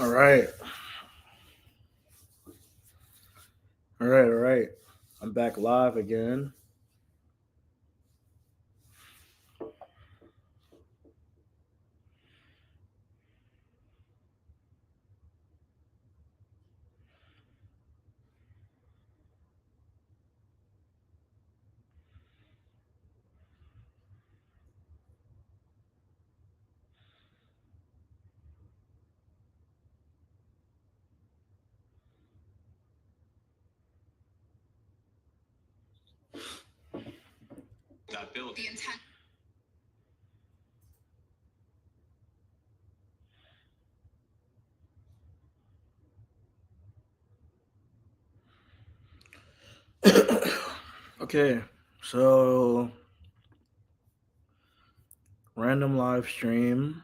All right. All right. I'm back live again. Got built. Okay. So, random live stream.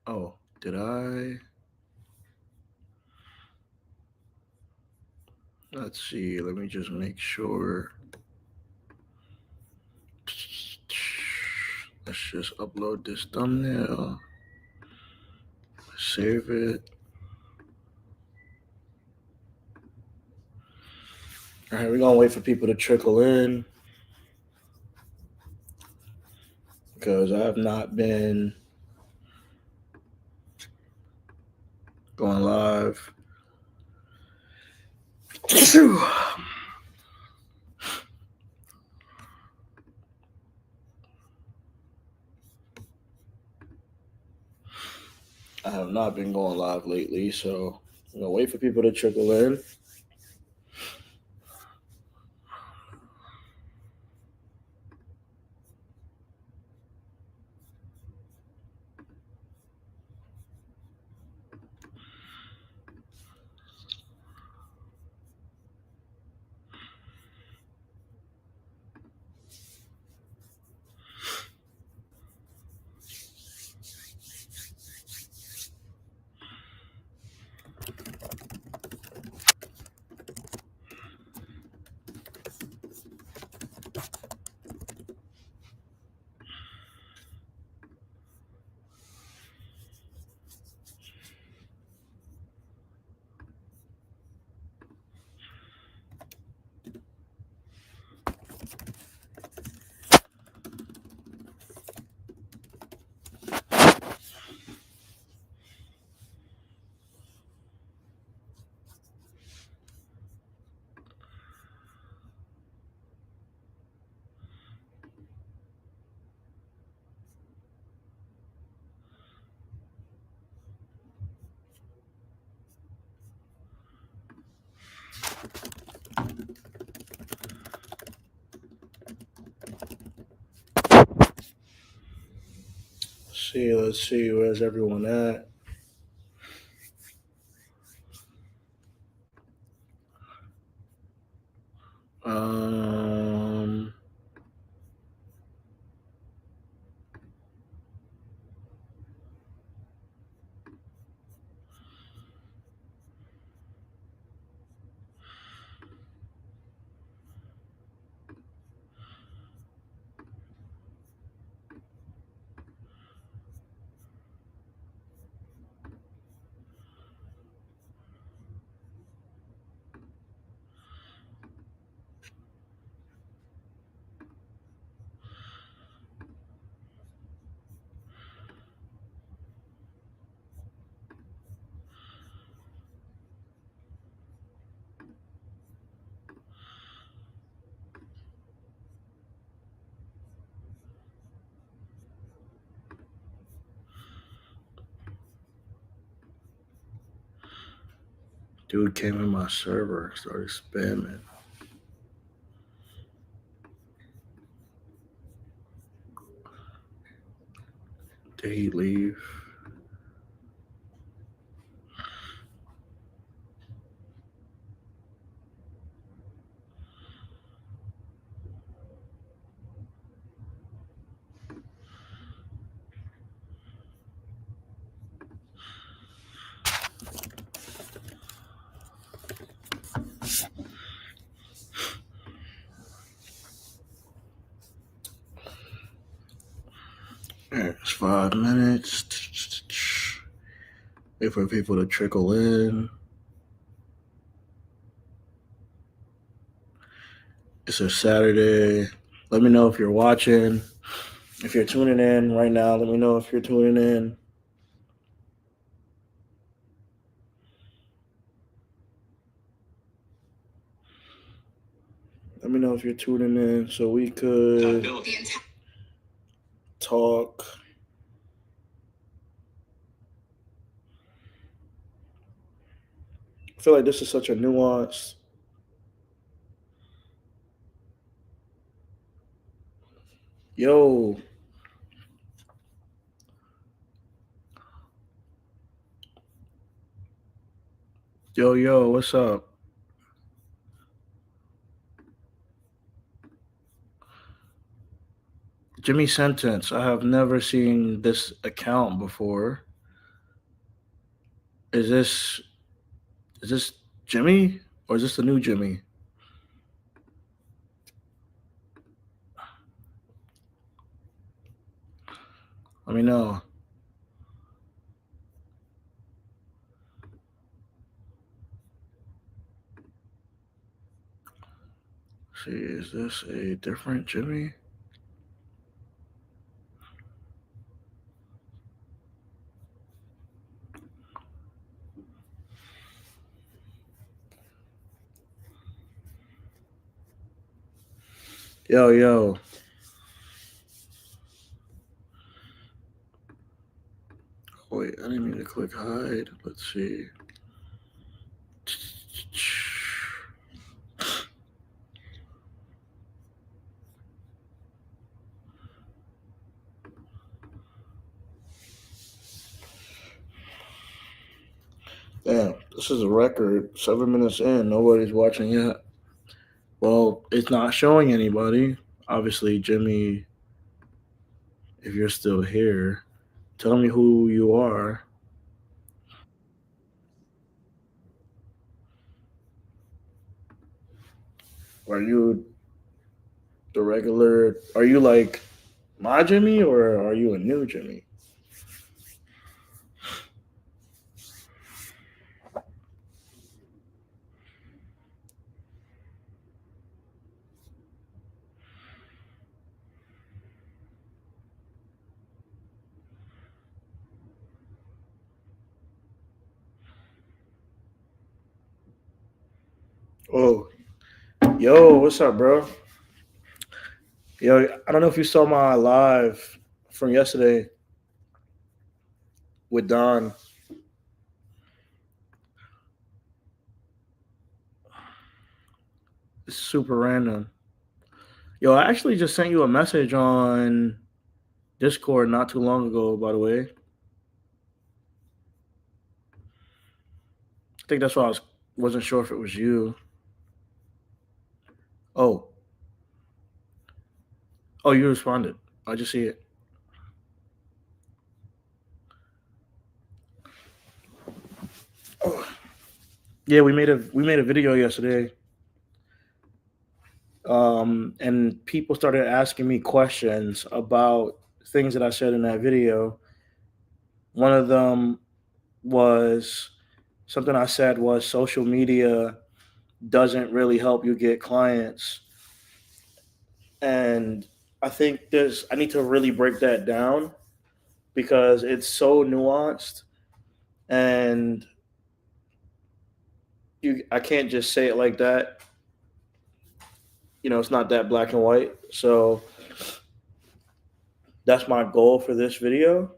Oh, did I? Let's see. Let me just make sure. Let's just upload this thumbnail. Save it. All right, we're going to wait for people to trickle in because I have not been going live. I have not been going live lately, so I'm going to wait for people to trickle in. Let's see, where's everyone at? Um, dude came in my server, started spamming. Did he leave? 5 minutes. Wait for people to trickle in. It's a Saturday. Let me know if you're watching. If you're tuning in right now, let me know if you're tuning in. Let me know if you're tuning in so we could talk. I feel like this is such a nuance. Yo. Yo, what's up? Jimmy Sentence. I have never seen this account before. Is this Jimmy or is this the new Jimmy? Let me know. See, is this a different Jimmy? Yo. Wait, I didn't mean to click hide. Let's see. Damn, this is a record. 7 minutes in, nobody's watching yet. Well, it's not showing anybody. Obviously, Jimmy, if you're still here, tell me who you are. Are you the regular? Are you like my Jimmy or are you a new Jimmy? Oh, yo, what's up, bro? Yo, I don't know if you saw my live from yesterday with Don. It's super random. Yo, I actually just sent you a message on Discord not too long ago, by the way. I think that's why wasn't sure if it was you. Oh, you responded. I just see it. Oh. Yeah, we made a video yesterday. And people started asking me questions about things that I said in that video. One of them was something I said was social media doesn't really help you get clients. And I think I need to really break that down because it's so nuanced and I can't just say it like that. It's not that black and white. So that's my goal for this video.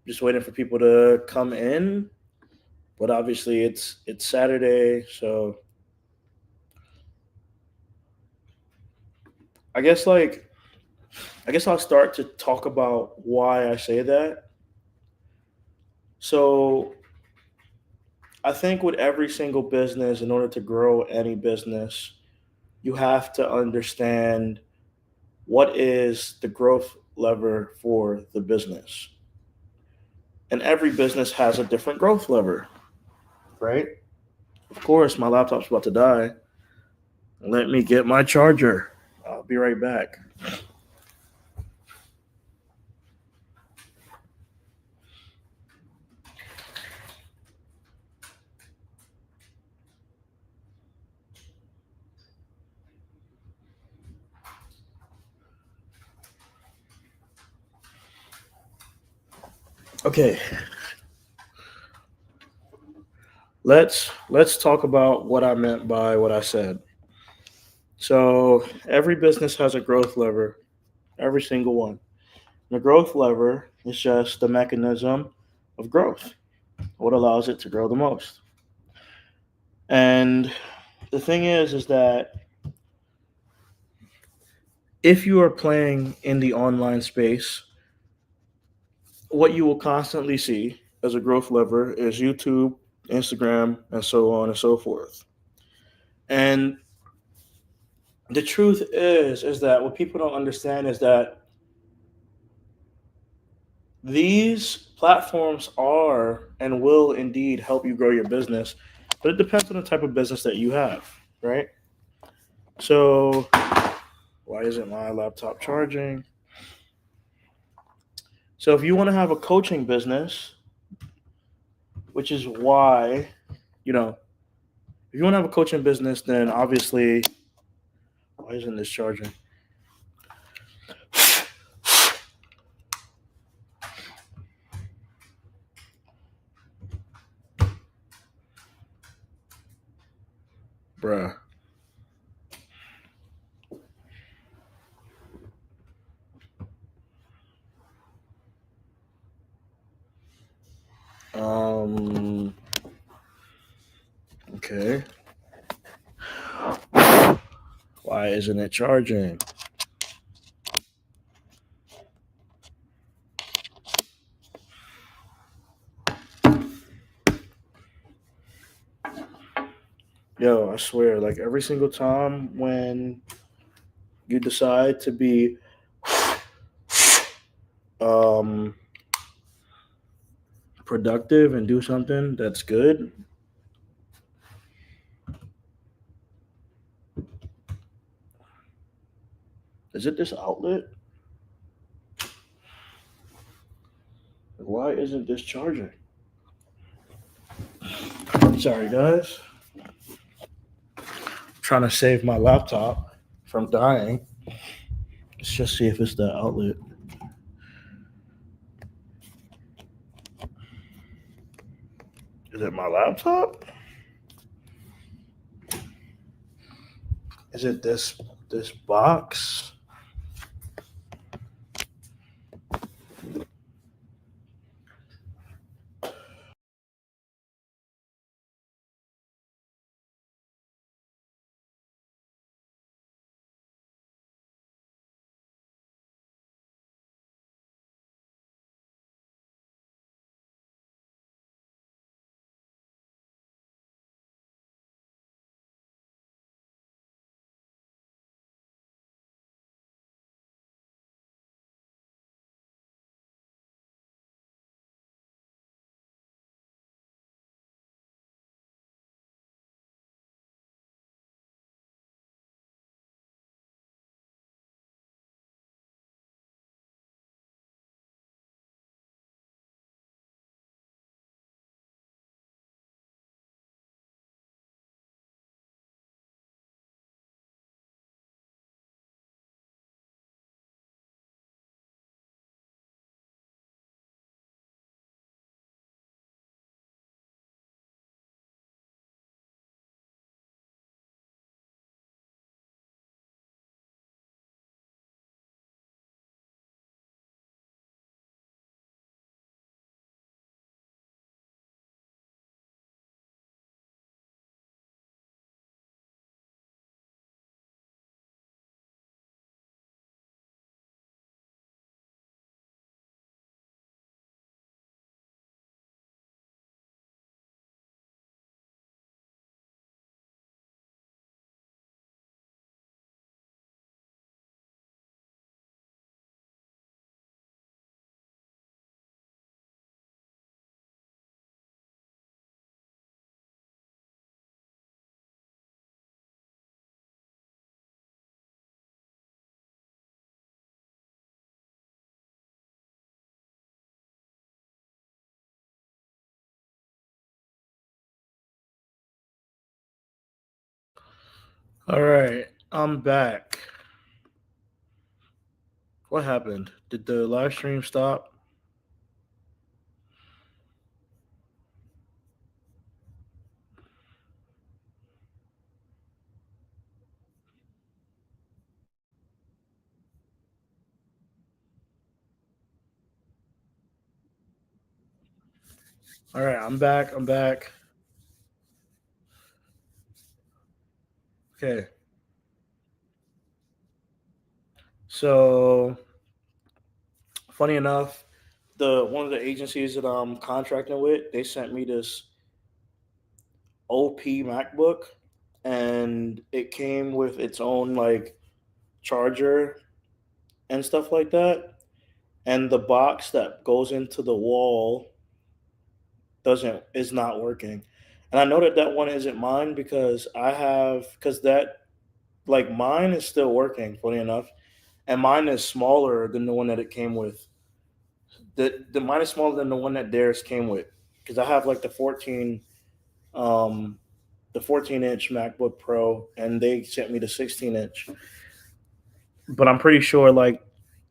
Just waiting for people to come in. But obviously it's Saturday, so I guess I'll start to talk about why I say that. So I think with every single business, in order to grow any business, you have to understand what is the growth lever for the business. And every business has a different growth lever, right? Of course, my laptop's about to die. Let me get my charger. I'll be right back. Okay, let's talk about what I meant by what I said. So every business has a growth lever, every single one. The growth lever is just the mechanism of growth, what allows it to grow the most. And the thing is that if you are playing in the online space, what you will constantly see as a growth lever is YouTube, Instagram, and so on and so forth. And the truth is that what people don't understand is that these platforms are and will indeed help you grow your business, but it depends on the type of business that you have, right? So, why isn't my laptop charging? So, if you want to have a coaching business, which is why, you know, if you want to have a coaching business, then obviously, why isn't this charging? Bruh. Okay. Why isn't it charging? Yo, I swear, like every single time when you decide to be um productive and do something that's good, is it this outlet? Why isn't this charging? Sorry, guys. I'm trying to save my laptop from dying. Let's just see if it's the outlet. Is it my laptop? Is it this box? All right, I'm back. What happened? Did the live stream stop? All right, I'm back. I'm back. Okay. So, funny enough, the one of the agencies that I'm contracting with, they sent me this OP MacBook, and it came with its own like charger and stuff like that. And the box that goes into the wall doesn't is not working. And I know that that one isn't mine because that like mine is still working, funny enough, and mine is smaller than the one that it came with. The mine is smaller than the one that theirs came with because I have like um the 14-inch MacBook Pro, and they sent me the 16-inch. But I'm pretty sure like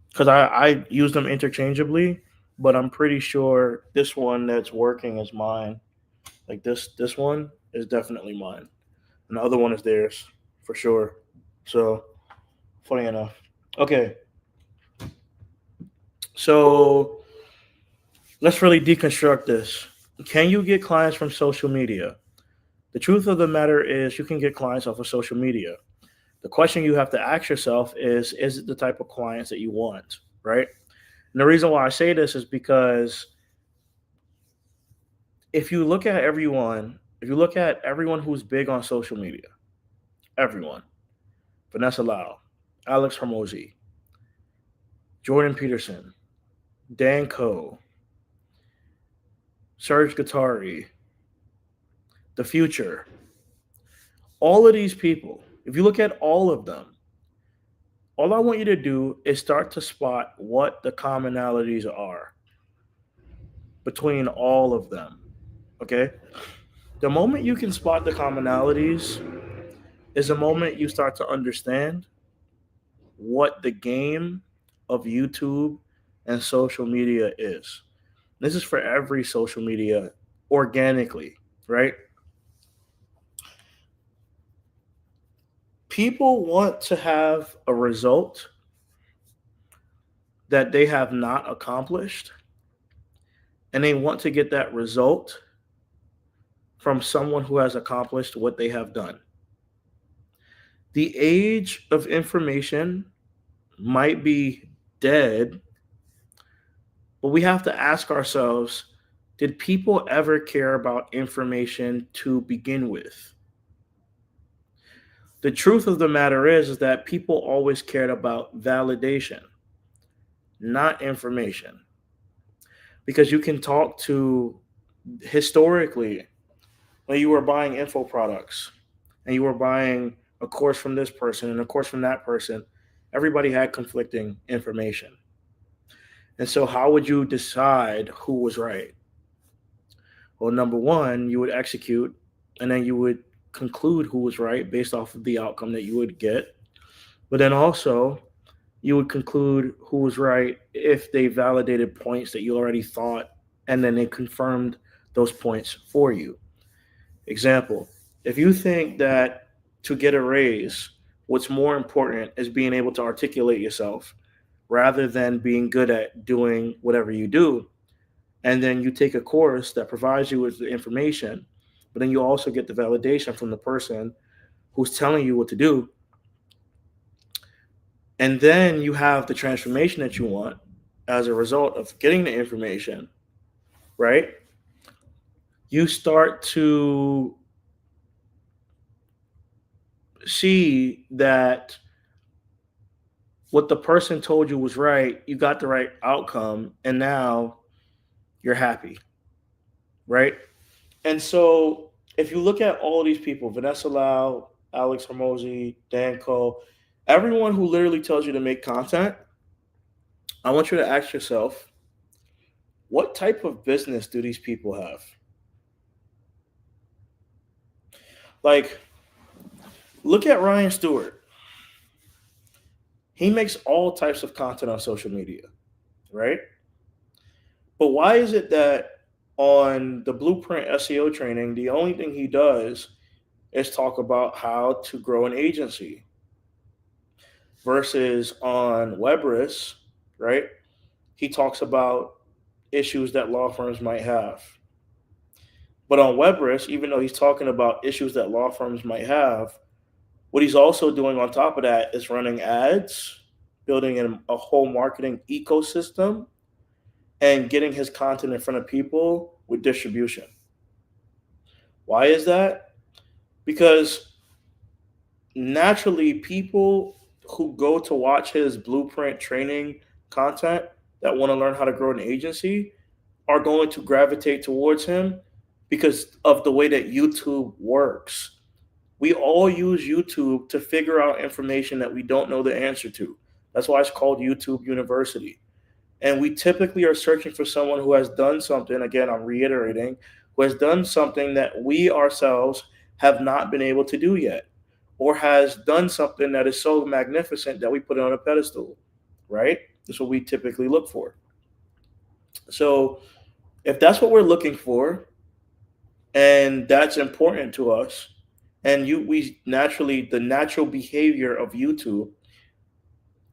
because I use them interchangeably, but I'm pretty sure this one that's working is mine. Like this one is definitely mine, and the other one is theirs for sure. So funny enough. Okay, so let's really deconstruct this. Can you get clients from social media? The truth of the matter is you can get clients off of social media. The question you have to ask yourself is it the type of clients that you want, right? And the reason why I say this is because if you look at everyone who's big on social media, everyone, Vanessa Lau, Alex Hermosi, Jordan Peterson, Dan Coe, Serge Guattari, The Future, all of these people, if you look at all of them, all I want you to do is start to spot what the commonalities are between all of them. Okay? The moment you can spot the commonalities is the moment you start to understand what the game of YouTube and social media is. This is for every social media organically, right? People want to have a result that they have not accomplished, and they want to get that result from someone who has accomplished what they have done. The age of information might be dead, but we have to ask ourselves, did people ever care about information to begin with? The truth of the matter is that people always cared about validation, not information. Because you can talk to historically when you were buying info products and you were buying a course from this person and a course from that person, everybody had conflicting information. And so, how would you decide who was right? Well, number one, you would execute, and then you would conclude who was right based off of the outcome that you would get. But then also, you would conclude who was right if they validated points that you already thought, and then they confirmed those points for you. Example, if you think that to get a raise, what's more important is being able to articulate yourself rather than being good at doing whatever you do, and then you take a course that provides you with the information, but then you also get the validation from the person who's telling you what to do, and then you have the transformation that you want as a result of getting the information, right? You start to see that what the person told you was right, you got the right outcome, and now you're happy, right? And so if you look at all these people, Vanessa Lau, Alex Hermosi, Dan Cole, everyone who literally tells you to make content, I want you to ask yourself, what type of business do these people have? Like, look at Ryan Stewart. He makes all types of content on social media, right? But why is it that on the Blueprint SEO training, the only thing he does is talk about how to grow an agency versus on Webris, right? He talks about issues that law firms might have. But on Webrisk, even though he's talking about issues that law firms might have, what he's also doing on top of that is running ads, building a whole marketing ecosystem, and getting his content in front of people with distribution. Why is that? Because naturally, people who go to watch his blueprint training content that want to learn how to grow an agency are going to gravitate towards him because of the way that YouTube works. We all use YouTube to figure out information that we don't know the answer to. That's why it's called YouTube University. And we typically are searching for someone who has done something, again, I'm reiterating, who has done something that we ourselves have not been able to do yet, or has done something that is so magnificent that we put it on a pedestal, right? That's what we typically look for. So if that's what we're looking for, and that's important to us, and we naturally, the natural behavior of YouTube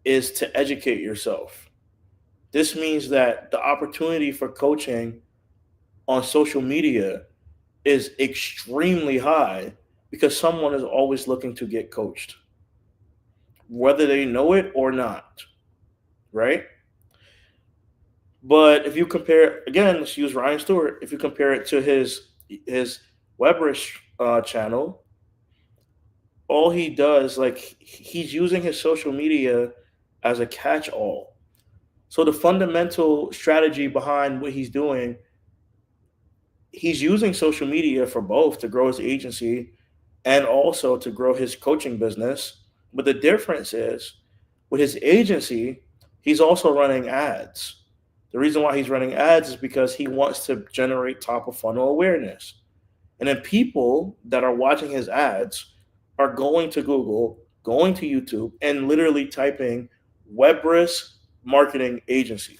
is to educate yourself. This means that the opportunity for coaching on social media is extremely high because someone is always looking to get coached, whether they know it or not, right? But if you compare, again, let's use Ryan Stewart. If you compare it to his Webrish channel, all he does, like he's using his social media as a catch-all. So the fundamental strategy behind what he's doing, he's using social media for both to grow his agency and also to grow his coaching business. But the difference is with his agency, he's also running ads. The reason why he's running ads is because he wants to generate top of funnel awareness. And then people that are watching his ads are going to Google, going to YouTube, and literally typing Webrisk marketing agency.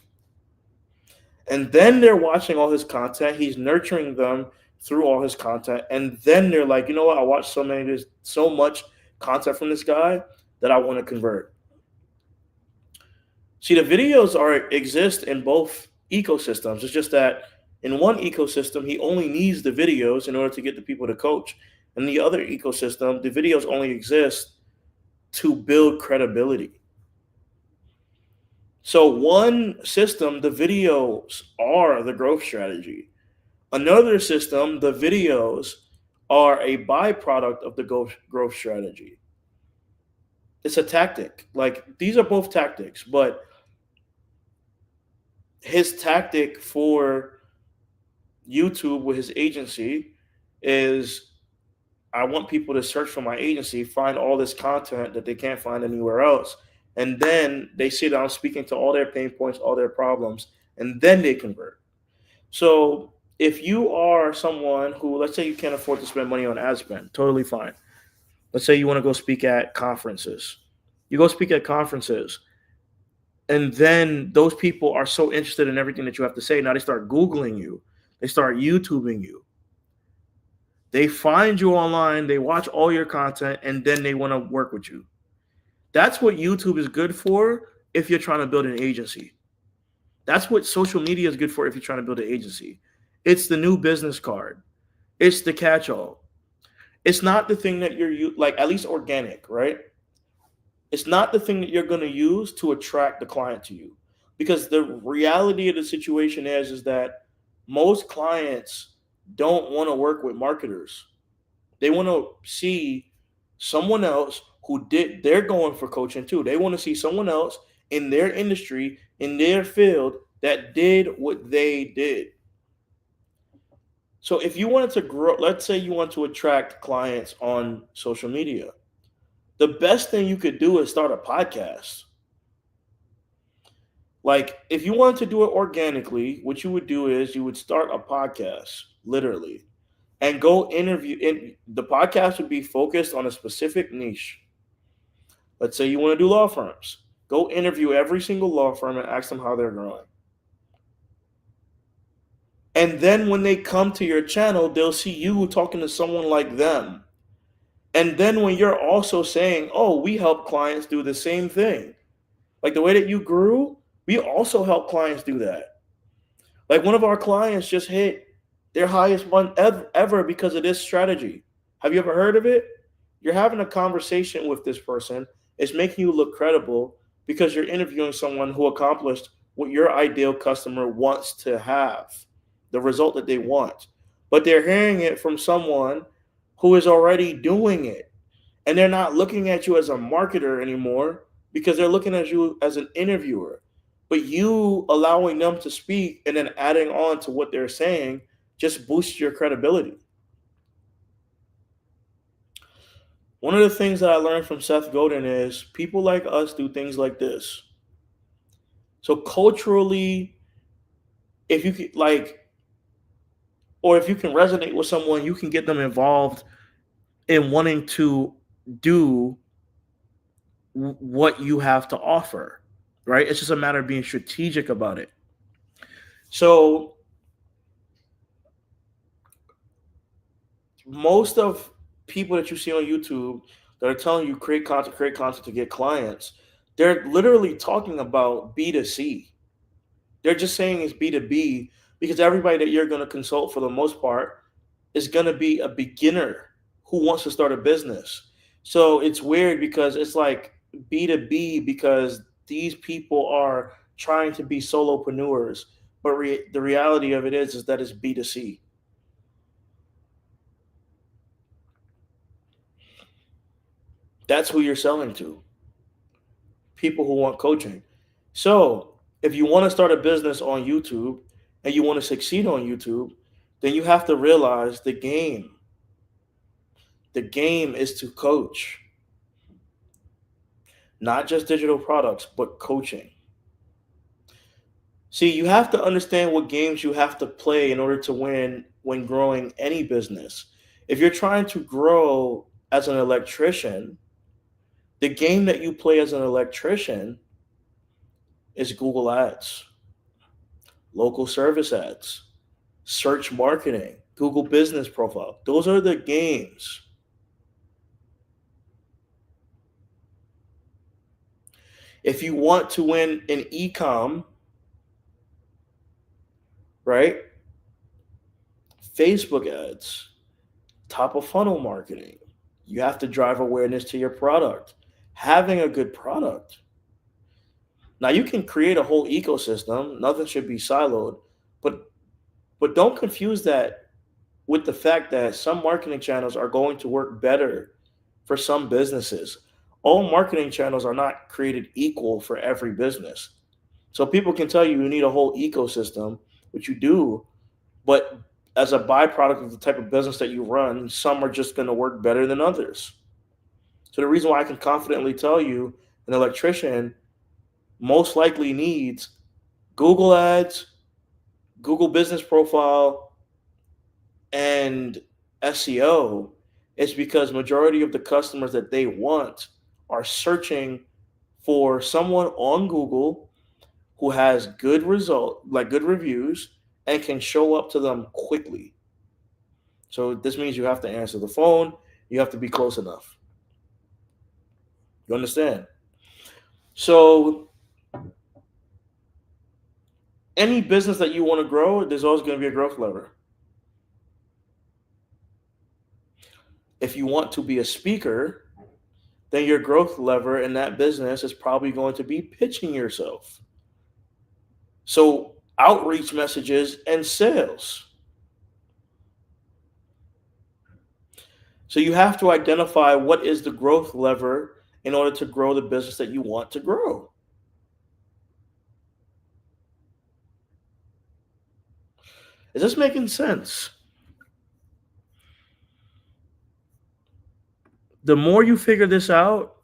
And then they're watching all his content. He's nurturing them through all his content. And then they're like, you know what? I watched so much content from this guy that I want to convert. See, the videos exist in both ecosystems. It's just that in one ecosystem, he only needs the videos in order to get the people to coach. In the other ecosystem, the videos only exist to build credibility. So one system, the videos are the growth strategy. Another system, the videos are a byproduct of the growth strategy. It's a tactic. Like these are both tactics, but his tactic for YouTube with his agency is I want people to search for my agency, find all this content that they can't find anywhere else. And then they sit down speaking to all their pain points, all their problems, and then they convert. So if you are someone who, let's say you can't afford to spend money on ad spend, totally fine. Let's say you want to go speak at conferences. You go speak at conferences, and then those people are so interested in everything that you have to say. Now they start Googling you. They start YouTubing you. They find you online, they watch all your content, and then they want to work with you. That's what YouTube is good for if you're trying to build an agency. That's what social media is good for if you're trying to build an agency. It's the new business card. It's the catch-all. It's not the thing that you're like, at least organic, right? It's not the thing that you're going to use to attract the client to you. Because the reality of the situation is that most clients don't want to work with marketers. They want to see someone else they're going for coaching too. They want to see someone else in their industry, in their field that did what they did. So if you wanted to grow, let's say you want to attract clients on social media, the best thing you could do is start a podcast. Like if you wanted to do it organically, what you would do is you would start a podcast, literally, and go interview. And the podcast would be focused on a specific niche. Let's say you want to do law firms. Go interview every single law firm and ask them how they're growing. And then when they come to your channel, they'll see you talking to someone like them. And then when you're also saying, oh, we help clients do the same thing. Like the way that you grew, we also help clients do that. Like one of our clients just hit their highest one ever because of this strategy. Have you ever heard of it? You're having a conversation with this person. It's making you look credible because you're interviewing someone who accomplished what your ideal customer wants to have, the result that they want. But they're hearing it from someone who is already doing it. And they're not looking at you as a marketer anymore because they're looking at you as an interviewer. But you allowing them to speak and then adding on to what they're saying just boosts your credibility. One of the things that I learned from Seth Godin is people like us do things like this. So culturally, if you can or if you can resonate with someone, you can get them involved in wanting to do what you have to offer, right? It's just a matter of being strategic about it. So most of people that you see on YouTube that are telling you create content to get clients, they're literally talking about B2C. They're just saying it's B2B because everybody that you're going to consult for the most part is going to be a beginner who wants to start a business. So it's weird because it's like B2B because these people are trying to be solopreneurs, but the reality of it is that it's B2C. That's who you're selling to. People who want coaching. So if you want to start a business on YouTube and you want to succeed on YouTube, then you have to realize the game. The game is to coach, not just digital products, but coaching. See, you have to understand what games you have to play in order to win when growing any business. If you're trying to grow as an electrician, the game that you play as an electrician is Google Ads, local service ads, search marketing, Google Business Profile. Those are the games. If you want to win in e-com, right? Facebook ads, top of funnel marketing. You have to drive awareness to your product. Having a good product. Now you can create a whole ecosystem. Nothing should be siloed, but don't confuse that with the fact that some marketing channels are going to work better for some businesses. All marketing channels are not created equal for every business. So people can tell you need a whole ecosystem, which you do, but as a byproduct of the type of business that you run, some are just going to work better than others. So the reason why I can confidently tell you an electrician most likely needs Google Ads, Google Business Profile, and SEO is because majority of the customers that they want are searching for someone on Google who has good result, like good reviews, and can show up to them quickly. So this means you have to answer the phone, you have to be close enough. You understand? So any business that you want to grow, there's always going to be a growth lever. If you want to be a speaker, then your growth lever in that business is probably going to be pitching yourself. So outreach messages and sales. So you have to identify what is the growth lever in order to grow the business that you want to grow. Is this making sense? The more you figure this out,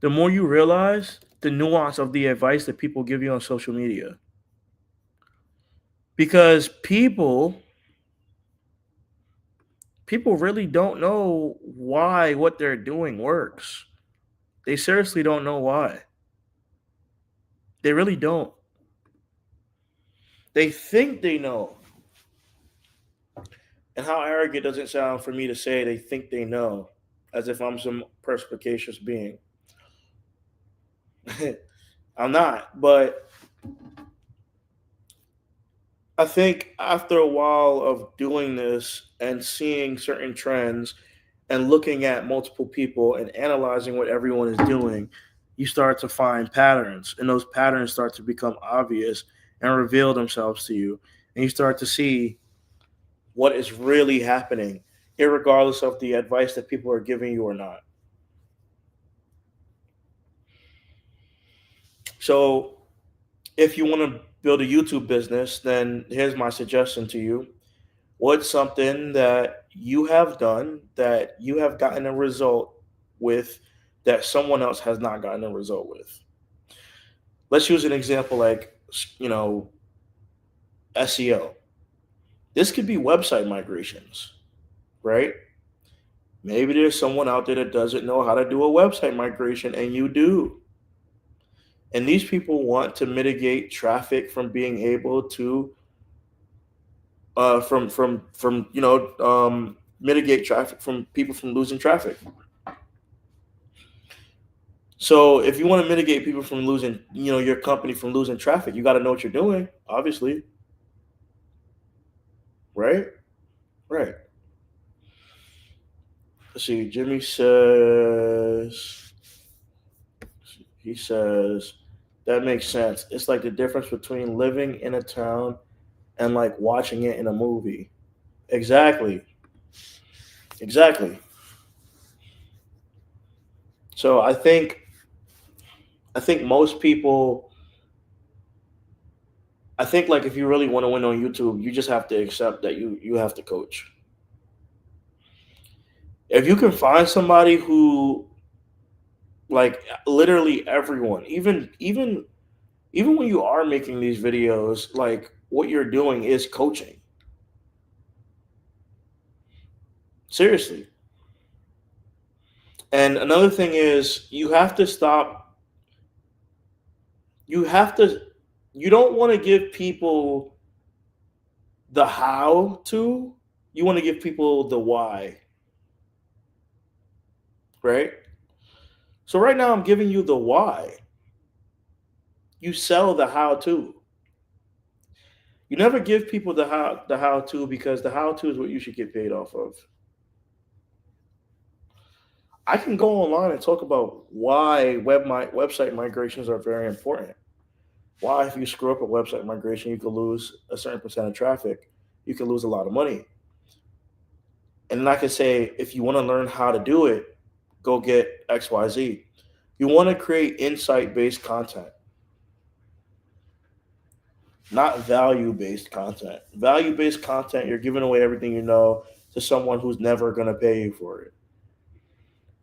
the more you realize the nuance of the advice that people give you on social media. Because people really don't know why what they're doing works. They seriously don't know why. They really don't. They think they know. And how arrogant does it sound for me to say they think they know, as if I'm some perspicacious being? I'm not, but I think after a while of doing this and seeing certain trends and looking at multiple people and analyzing what everyone is doing, you start to find patterns, and those patterns start to become obvious and reveal themselves to you. And you start to see what is really happening, regardless of the advice that people are giving you or not. So, if you want to build a YouTube business, then here's my suggestion to you. What's something that you have done that you have gotten a result with that someone else has not gotten a result with? Let's use an example like, you know, SEO. This could be website migrations, right? Maybe there's someone out there that doesn't know how to do a website migration and you do. And these people want to mitigate traffic from being able to mitigate traffic from people from losing traffic. So if you want to mitigate people from losing, your company from losing traffic, you got to know what you're doing, obviously, right? Right. Let's see. Jimmy says, he says, that makes sense. It's like the difference between living in a town and like watching it in a movie. Exactly. Exactly. So I think most people, I think like if you really want to win on YouTube, you just have to accept that you have to coach. If you can find somebody who, like, literally everyone, even when you are making these videos, like what you're doing is coaching. Seriously. And another thing is you have to stop, you have to, you don't want to give people the how to, you want to give people the why, right? So right now I'm giving you the why. You sell the how to. You never give people the how to, because the how to is what you should get paid off of. I can go online and talk about why website migrations are very important. Why, if you screw up a website migration, you could lose a certain percent of traffic. You could lose a lot of money. And then I can say, if you want to learn how to do it, go get XYZ. You want to create insight based content, not value based content. Value based content, you're giving away everything you know to someone who's never going to pay you for it.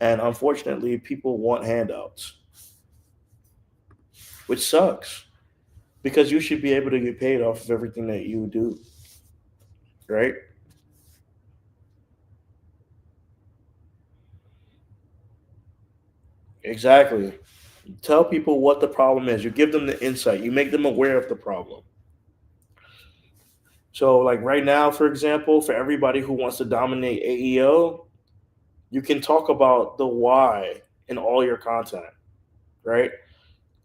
And unfortunately, people want handouts, which sucks because you should be able to get paid off of everything that you do, right? Exactly. Tell people what the problem is. You give them the insight. You make them aware of the problem. So, like right now, for example, for everybody who wants to dominate AEO, you can talk about the why in all your content, right?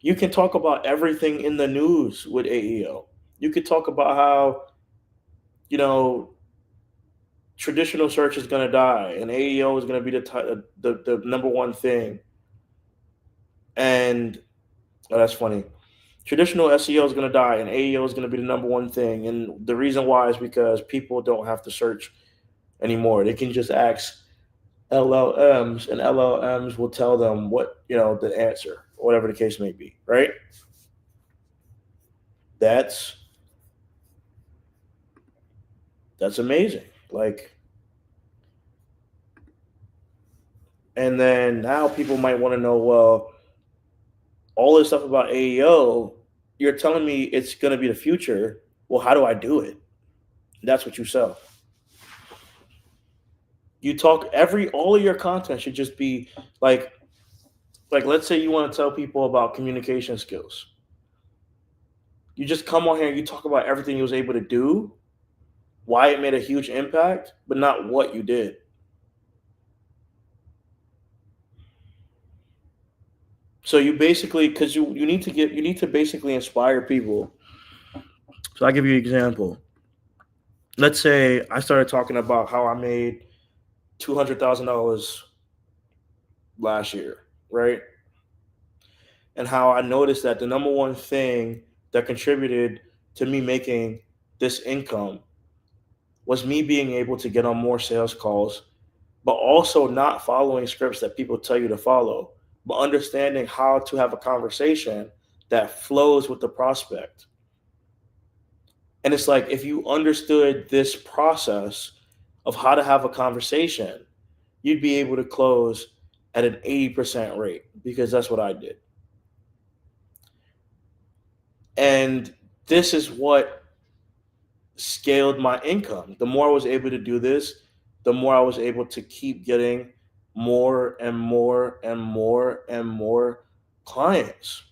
You can talk about everything in the news with AEO. You could talk about how, you know, traditional search is going to die and AEO is going to be the number one thing. And oh, that's funny. Traditional SEO is going to die and AEO is going to be the number one thing. And the reason why is because people don't have to search anymore. They can just ask LLMs, and LLMs will tell them what, the answer, whatever the case may be, right? That's that's amazing. Like, and then now people might want to know, well, all this stuff about AEO, you're telling me it's going to be the future. Well, how do I do it? That's what you sell. You talk all of your content should just be like let's say you want to tell people about communication skills. You just come on here and you talk about everything you was able to do, why it made a huge impact, but not what you did. So you basically, because you need to basically inspire people. So I give you an example. Let's say I started talking about how I made $200,000 last year, right? And how I noticed that the number one thing that contributed to me making this income was me being able to get on more sales calls, but also not following scripts that people tell you to follow, but understanding how to have a conversation that flows with the prospect. And it's like if you understood this process of how to have a conversation, you'd be able to close at an 80% rate because that's what I did. And this is what scaled my income. The more I was able to do this, the more I was able to keep getting more and more and more and more clients.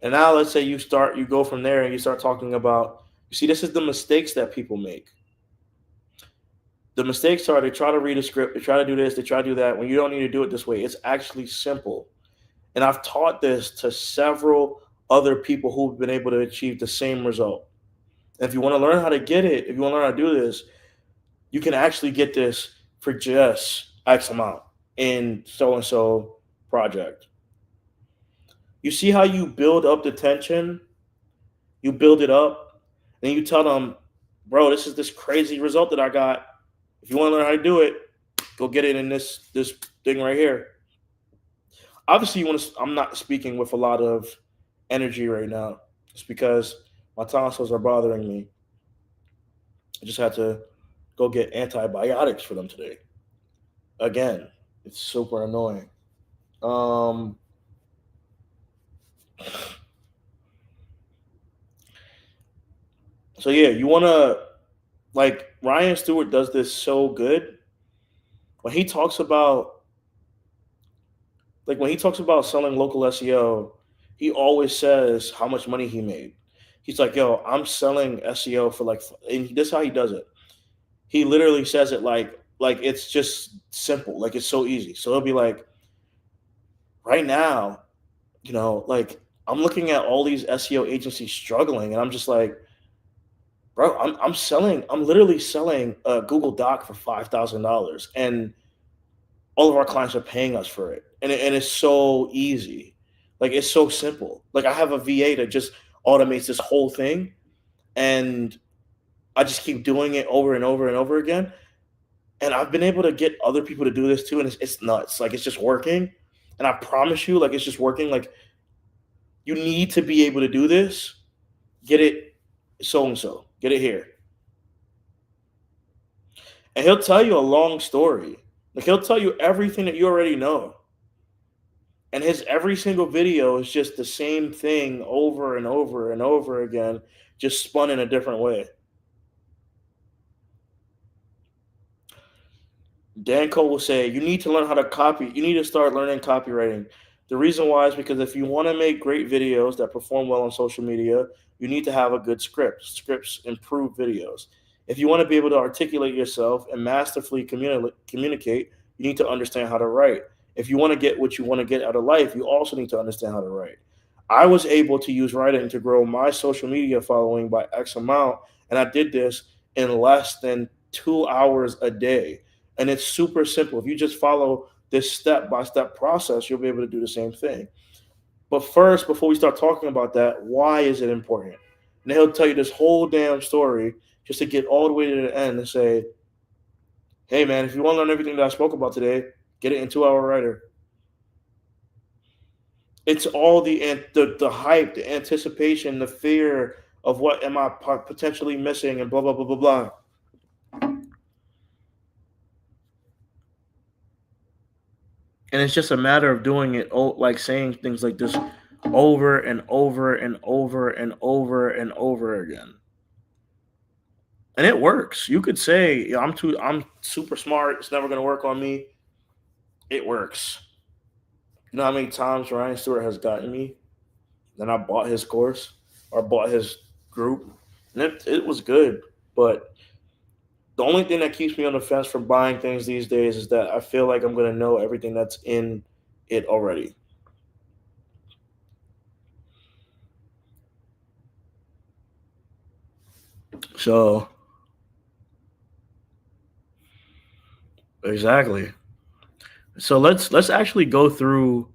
And now let's say you go from there and you start talking about, you see, this is the mistakes that people make. The mistakes are they try to read a script, they try to do this, they try to do that when you don't need to do it this way. It's actually simple. And I've taught this to several other people who've been able to achieve the same result. And if you want to learn how to get it, if you want to learn how to do this, you can actually get this for just X amount in so and so project. You see how you build up the tension? You build it up, and you tell them, bro, this is this crazy result that I got. If you want to learn how to do it, go get it in this thing right here. Obviously, you want to. I'm not speaking with a lot of energy right now. It's because my tonsils are bothering me. I just had to go get antibiotics for them today. Again, it's super annoying. Um, so yeah, you want to like Ryan Stewart does this so good when he talks about when he talks about selling local SEO. He always says how much money he made. He's like, "Yo, I'm selling SEO for like," and this is how he does it. He literally says it like it's just simple, like it's so easy. So he'll be like, right now, like I'm looking at all these SEO agencies struggling, and I'm just like, bro, I'm literally selling a Google Doc for $5,000, and all of our clients are paying us for it, and it's so easy, like it's so simple. Like I have a VA that just automates this whole thing, and I just keep doing it over and over and over again, and I've been able to get other people to do this too, and it's nuts. Like it's just working, and I promise you, like it's just working. Like you need to be able to do this. Get it so and so. Get it here. And he'll tell you a long story. Like he'll tell you everything that you already know. And his every single video is just the same thing over and over and over again, just spun in a different way. Dan Cole will say, you need to learn how to copy. You need to start learning copywriting. The reason why is because if you want to make great videos that perform well on social media, you need to have a good script. Scripts improve videos. If you want to be able to articulate yourself and masterfully communicate, you need to understand how to write. If you want to get what you want to get out of life, you also need to understand how to write. I was able to use writing to grow my social media following by X amount, and I did this in less than 2 hours a day. And it's super simple. If you just follow this step by step process, you'll be able to do the same thing. But first, before we start talking about that, why is it important? And he'll tell you this whole damn story just to get all the way to the end and say, hey, man, if you want to learn everything that I spoke about today, get it in 2 Hour Writer. It's all the hype, the anticipation, the fear of what am I potentially missing and blah, blah, blah, blah, blah. And it's just a matter of doing it, like saying things like this over and over and over and over and over again. And it works. You could say, I'm super smart, it's never going to work on me. It works. You know how many times Ryan Stewart has gotten me? Then I bought his course or bought his group, and it was good. But the only thing that keeps me on the fence from buying things these days is that I feel like I'm going to know everything that's in it already. So exactly. So let's actually go through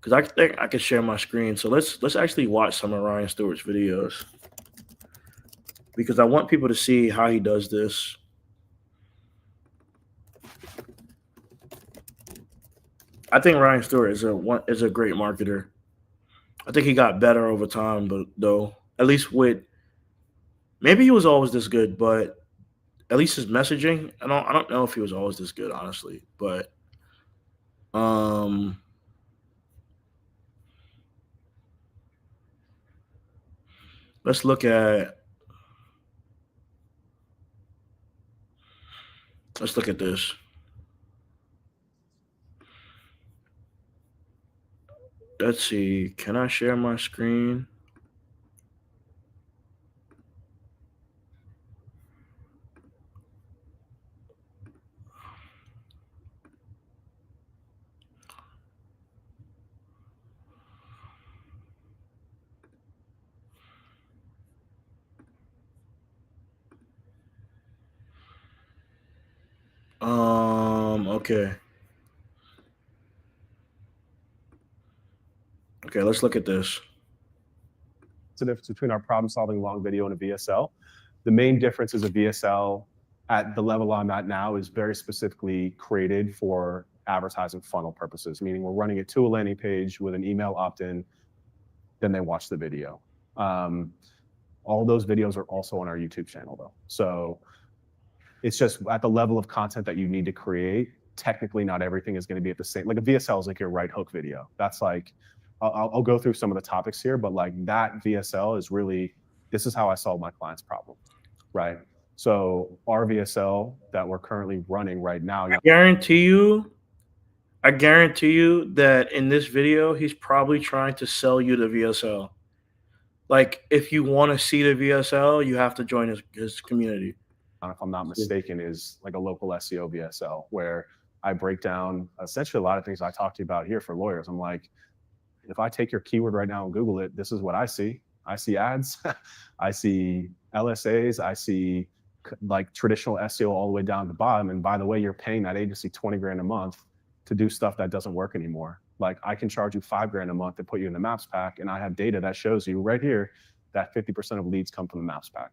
because I think I can share my screen. So let's actually watch some of Ryan Stewart's videos because I want people to see how he does this. I think Ryan Stewart is a great marketer. I think he got better over time, but though at least with maybe he was always this good, but at least his messaging. I don't know if he was always this good, honestly, but um, let's look at this. Let's see. Can I share my screen? Okay. Okay, let's look at this. The difference between our problem-solving long video and a VSL. The main difference is a VSL at the level I'm at now is very specifically created for advertising funnel purposes, meaning we're running it to a landing page with an email opt-in, then they watch the video. All those videos are also on our YouTube channel though. So it's just at the level of content that you need to create, technically not everything is going to be at the same, like a VSL is like your right hook video. That's like, I'll go through some of the topics here, but like that VSL is really, this is how I solve my client's problem, right? So our VSL that we're currently running right now. I guarantee you that in this video, he's probably trying to sell you the VSL. Like if you want to see the VSL, you have to join his community. If I'm not mistaken, is like a local SEO VSL where I break down essentially a lot of things I talked to you about here for lawyers. I'm like, if I take your keyword right now and Google it, this is what I see. I see ads, I see LSAs, I see like traditional SEO all the way down to the bottom. And by the way, you're paying that agency 20 grand a month to do stuff that doesn't work anymore. Like I can charge you 5 grand a month to put you in the Maps pack. And I have data that shows you right here that 50% of leads come from the Maps pack.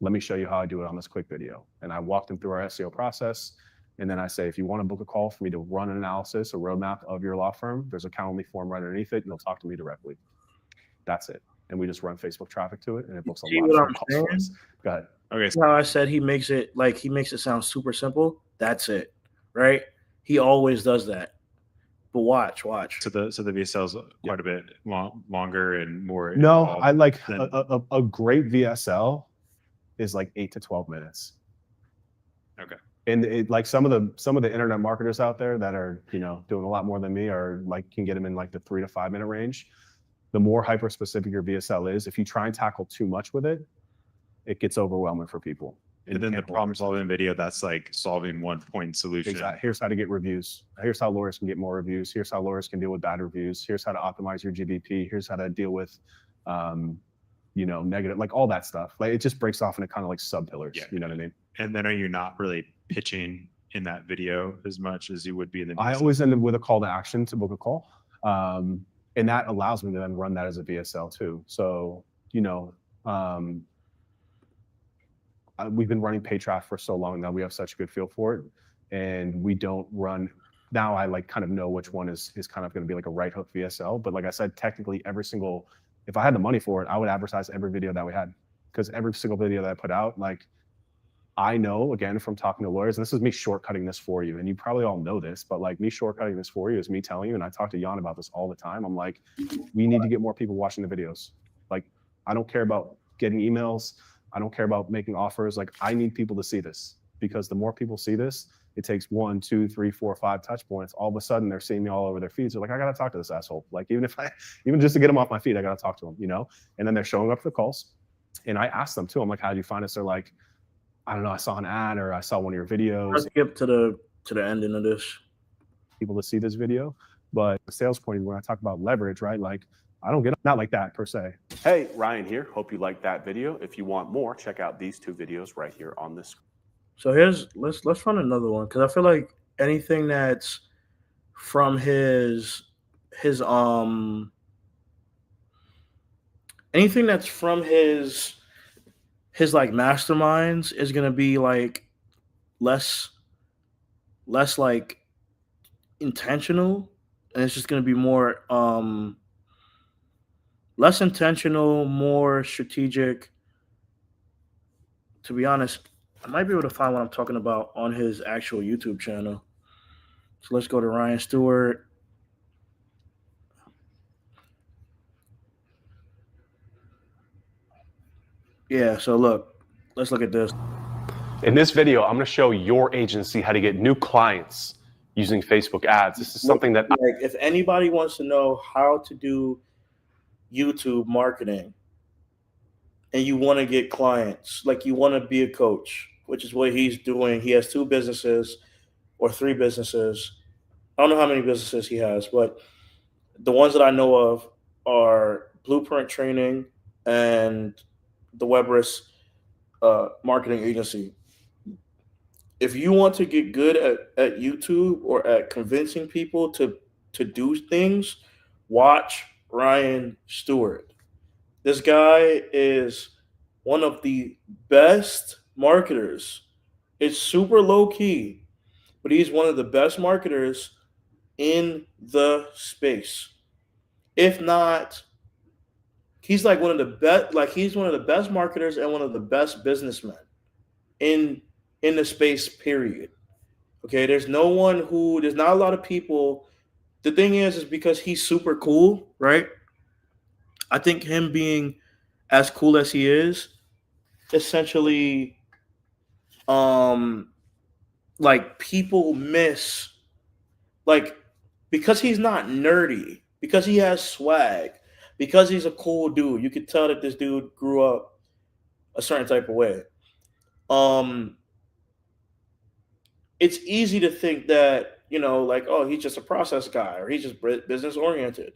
Let me show you how I do it on this quick video. And I walk them through our SEO process. And then I say, if you want to book a call for me to run an analysis, a roadmap of your law firm, there's a Calendly form right underneath it, and you'll talk to me directly. That's it. And we just run Facebook traffic to it, and it books a lot of phone calls for us. Go ahead. Okay. So how I said he makes it sound super simple. That's it, right? He always does that. But watch. So the VSL is quite a bit longer and more. No, I like a great VSL is like 8 to 12 minutes. Okay. And it, like some of the internet marketers out there that are, you know, doing a lot more than me are like can get them in like the 3 to 5 minute range. The more hyper specific your VSL is, if you try and tackle too much with it, it gets overwhelming for people. And then the problem solving video, that's like solving one point solution. Exactly. Here's how to get reviews. Here's how lawyers can get more reviews. Here's how lawyers can deal with bad reviews. Here's how to optimize your GBP. Here's how to deal with, you know, negative, like all that stuff. Like it just breaks off into kind of like sub pillars. Yeah. You know what I mean? And then are you not really pitching in that video as much as you would be in the VSL? I always end up with a call to action to book a call. And that allows me to then run that as a VSL too. So, you know, we've been running paid traffic for so long now, we have such a good feel for it. And we don't run, now I like kind of know which one is kind of going to be like a right hook VSL. But like I said, technically every single, if I had the money for it, I would advertise every video that we had. Because every single video that I put out, like I know, again, from talking to lawyers, and this is me shortcutting this for you, and you probably all know this, but like me shortcutting this for you is me telling you, and I talk to Jan about this all the time. I'm like, we need to get more people watching the videos. Like, I don't care about getting emails. I don't care about making offers. Like, I need people to see this because the more people see this, it takes 1, 2, 3, 4, 5 touch points. All of a sudden, they're seeing me all over their feeds. They're like, I got to talk to this asshole. Like, even just to get them off my feed, I got to talk to them, you know? And then they're showing up for the calls. And I ask them too, I'm like, how did you find us? They're like, I don't know, I saw an ad or I saw one of your videos. Let's skip to the ending of this. People to see this video, but the sales point, when I talk about leverage, right? Like I don't get, not like that per se. Hey, Ryan here. Hope you liked that video. If you want more, check out these 2 videos right here on this screen. So let's run another one because I feel like anything that's from his anything that's from his like masterminds is gonna be like less like intentional, and it's just gonna be more less intentional, more strategic. To be honest, I might be able to find what I'm talking about on his actual YouTube channel. So let's go to Ryan Stewart. Yeah, so let's look at this. In this video, I'm going to show your agency how to get new clients using Facebook ads. This is something that like if anybody wants to know how to do YouTube marketing and you want to get clients, like you want to be a coach, which is what he's doing. He has 2 businesses or 3 businesses. I don't know how many businesses he has, but the ones that I know of are Blueprint Training and the Weberus marketing agency. If you want to get good at YouTube or at convincing people to do things, watch Ryan Stewart. This guy is one of the best marketers. It's super low key, but he's one of the best marketers in the space. If not, he's like one of the best. Like he's one of the best marketers and one of the best businessmen in the space. Period. Okay, there's not a lot of people. The thing is because he's super cool, right? I think him being as cool as he is, essentially, like people miss, like, because he's not nerdy, because he has swag, because he's a cool dude. You could tell that this dude grew up a certain type of way. It's easy to think that, like, oh, he's just a process guy or he's just business oriented.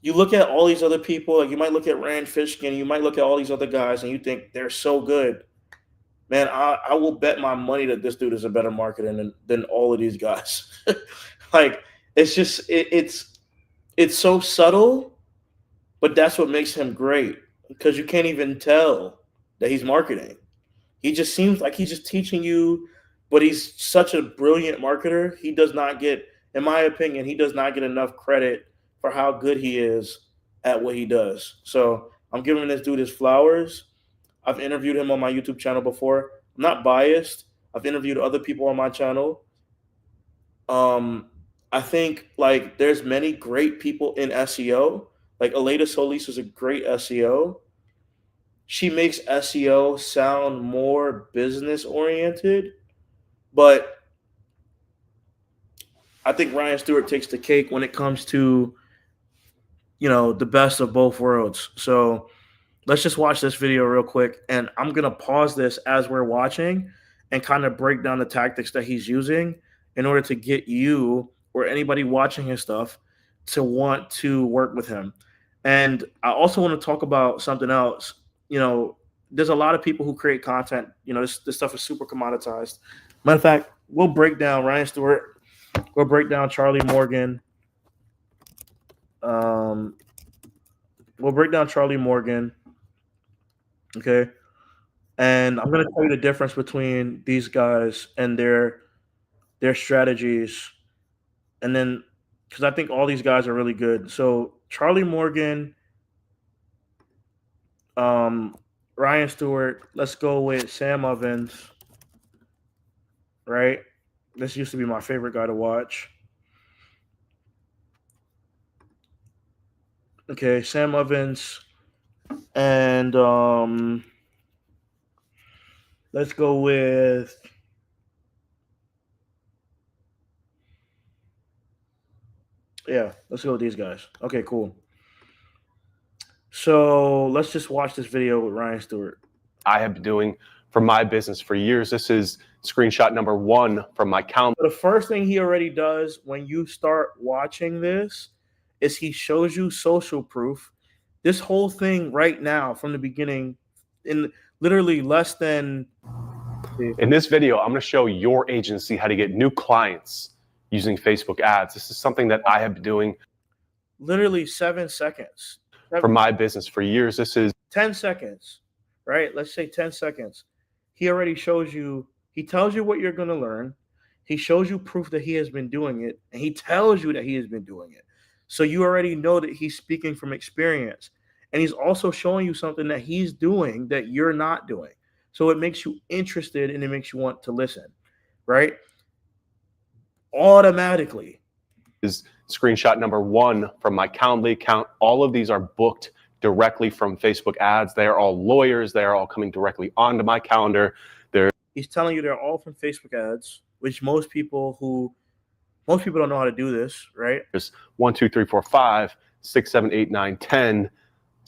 You look at all these other people, like you might look at Rand Fishkin, you might look at all these other guys, and you think they're so good. Man, I will bet my money that this dude is a better marketer than all of these guys. Like, it's just it's so subtle, but that's what makes him great because you can't even tell that he's marketing. He just seems like he's just teaching you, but he's such a brilliant marketer. He does not get, in my opinion, he does not get enough credit for how good he is at what he does. So I'm giving this dude his flowers. I've interviewed him on my YouTube channel before. I'm not biased. I've interviewed other people on my channel. I think like there's many great people in SEO. Like Aleda Solis is a great SEO. She makes SEO sound more business oriented, but I think Ryan Stewart takes the cake when it comes to, the best of both worlds. So let's just watch this video real quick. And I'm going to pause this as we're watching and kind of break down the tactics that he's using in order to get you or anybody watching his stuff to want to work with him. And I also want to talk about something else. There's a lot of people who create content. This stuff is super commoditized. Matter of fact, we'll break down Ryan Stewart. We'll break down Charlie Morgan. We'll break down Charlie Morgan. Okay. And I'm going to tell you the difference between these guys and their strategies. And then, because I think all these guys are really good. So Charlie Morgan, Ryan Stewart, let's go with Sam Ovens, right? This used to be my favorite guy to watch. Okay, Sam Ovens. And let's go with let's go with these guys. Okay, cool. So let's just watch this video with Ryan Stewart. I have been doing for my business for years. This is screenshot number 1 from my calendar. The first thing he already does when you start watching this is he shows you social proof This whole thing right now from the beginning, in literally less than. In this video, I'm going to show your agency how to get new clients using Facebook ads. This is something that I have been doing Literally 7 seconds. for my business for years. This is 10 seconds, right? Let's say 10 seconds. He already shows you, he tells you what you're going to learn. He shows you proof that he has been doing it, and he tells you that he has been doing it. So you already know that he's speaking from experience. And he's also showing you something that he's doing that you're not doing. So it makes you interested and it makes you want to listen, right? Automatically. is screenshot number 1 from my Calendly account. All of these are booked directly from Facebook ads. They are all lawyers. They are all coming directly onto my calendar. He's telling you they're all from Facebook ads, which most people don't know how to do this, right? There's 1, 2, 3, 4, 5, 6, 7, 8, 9, 10,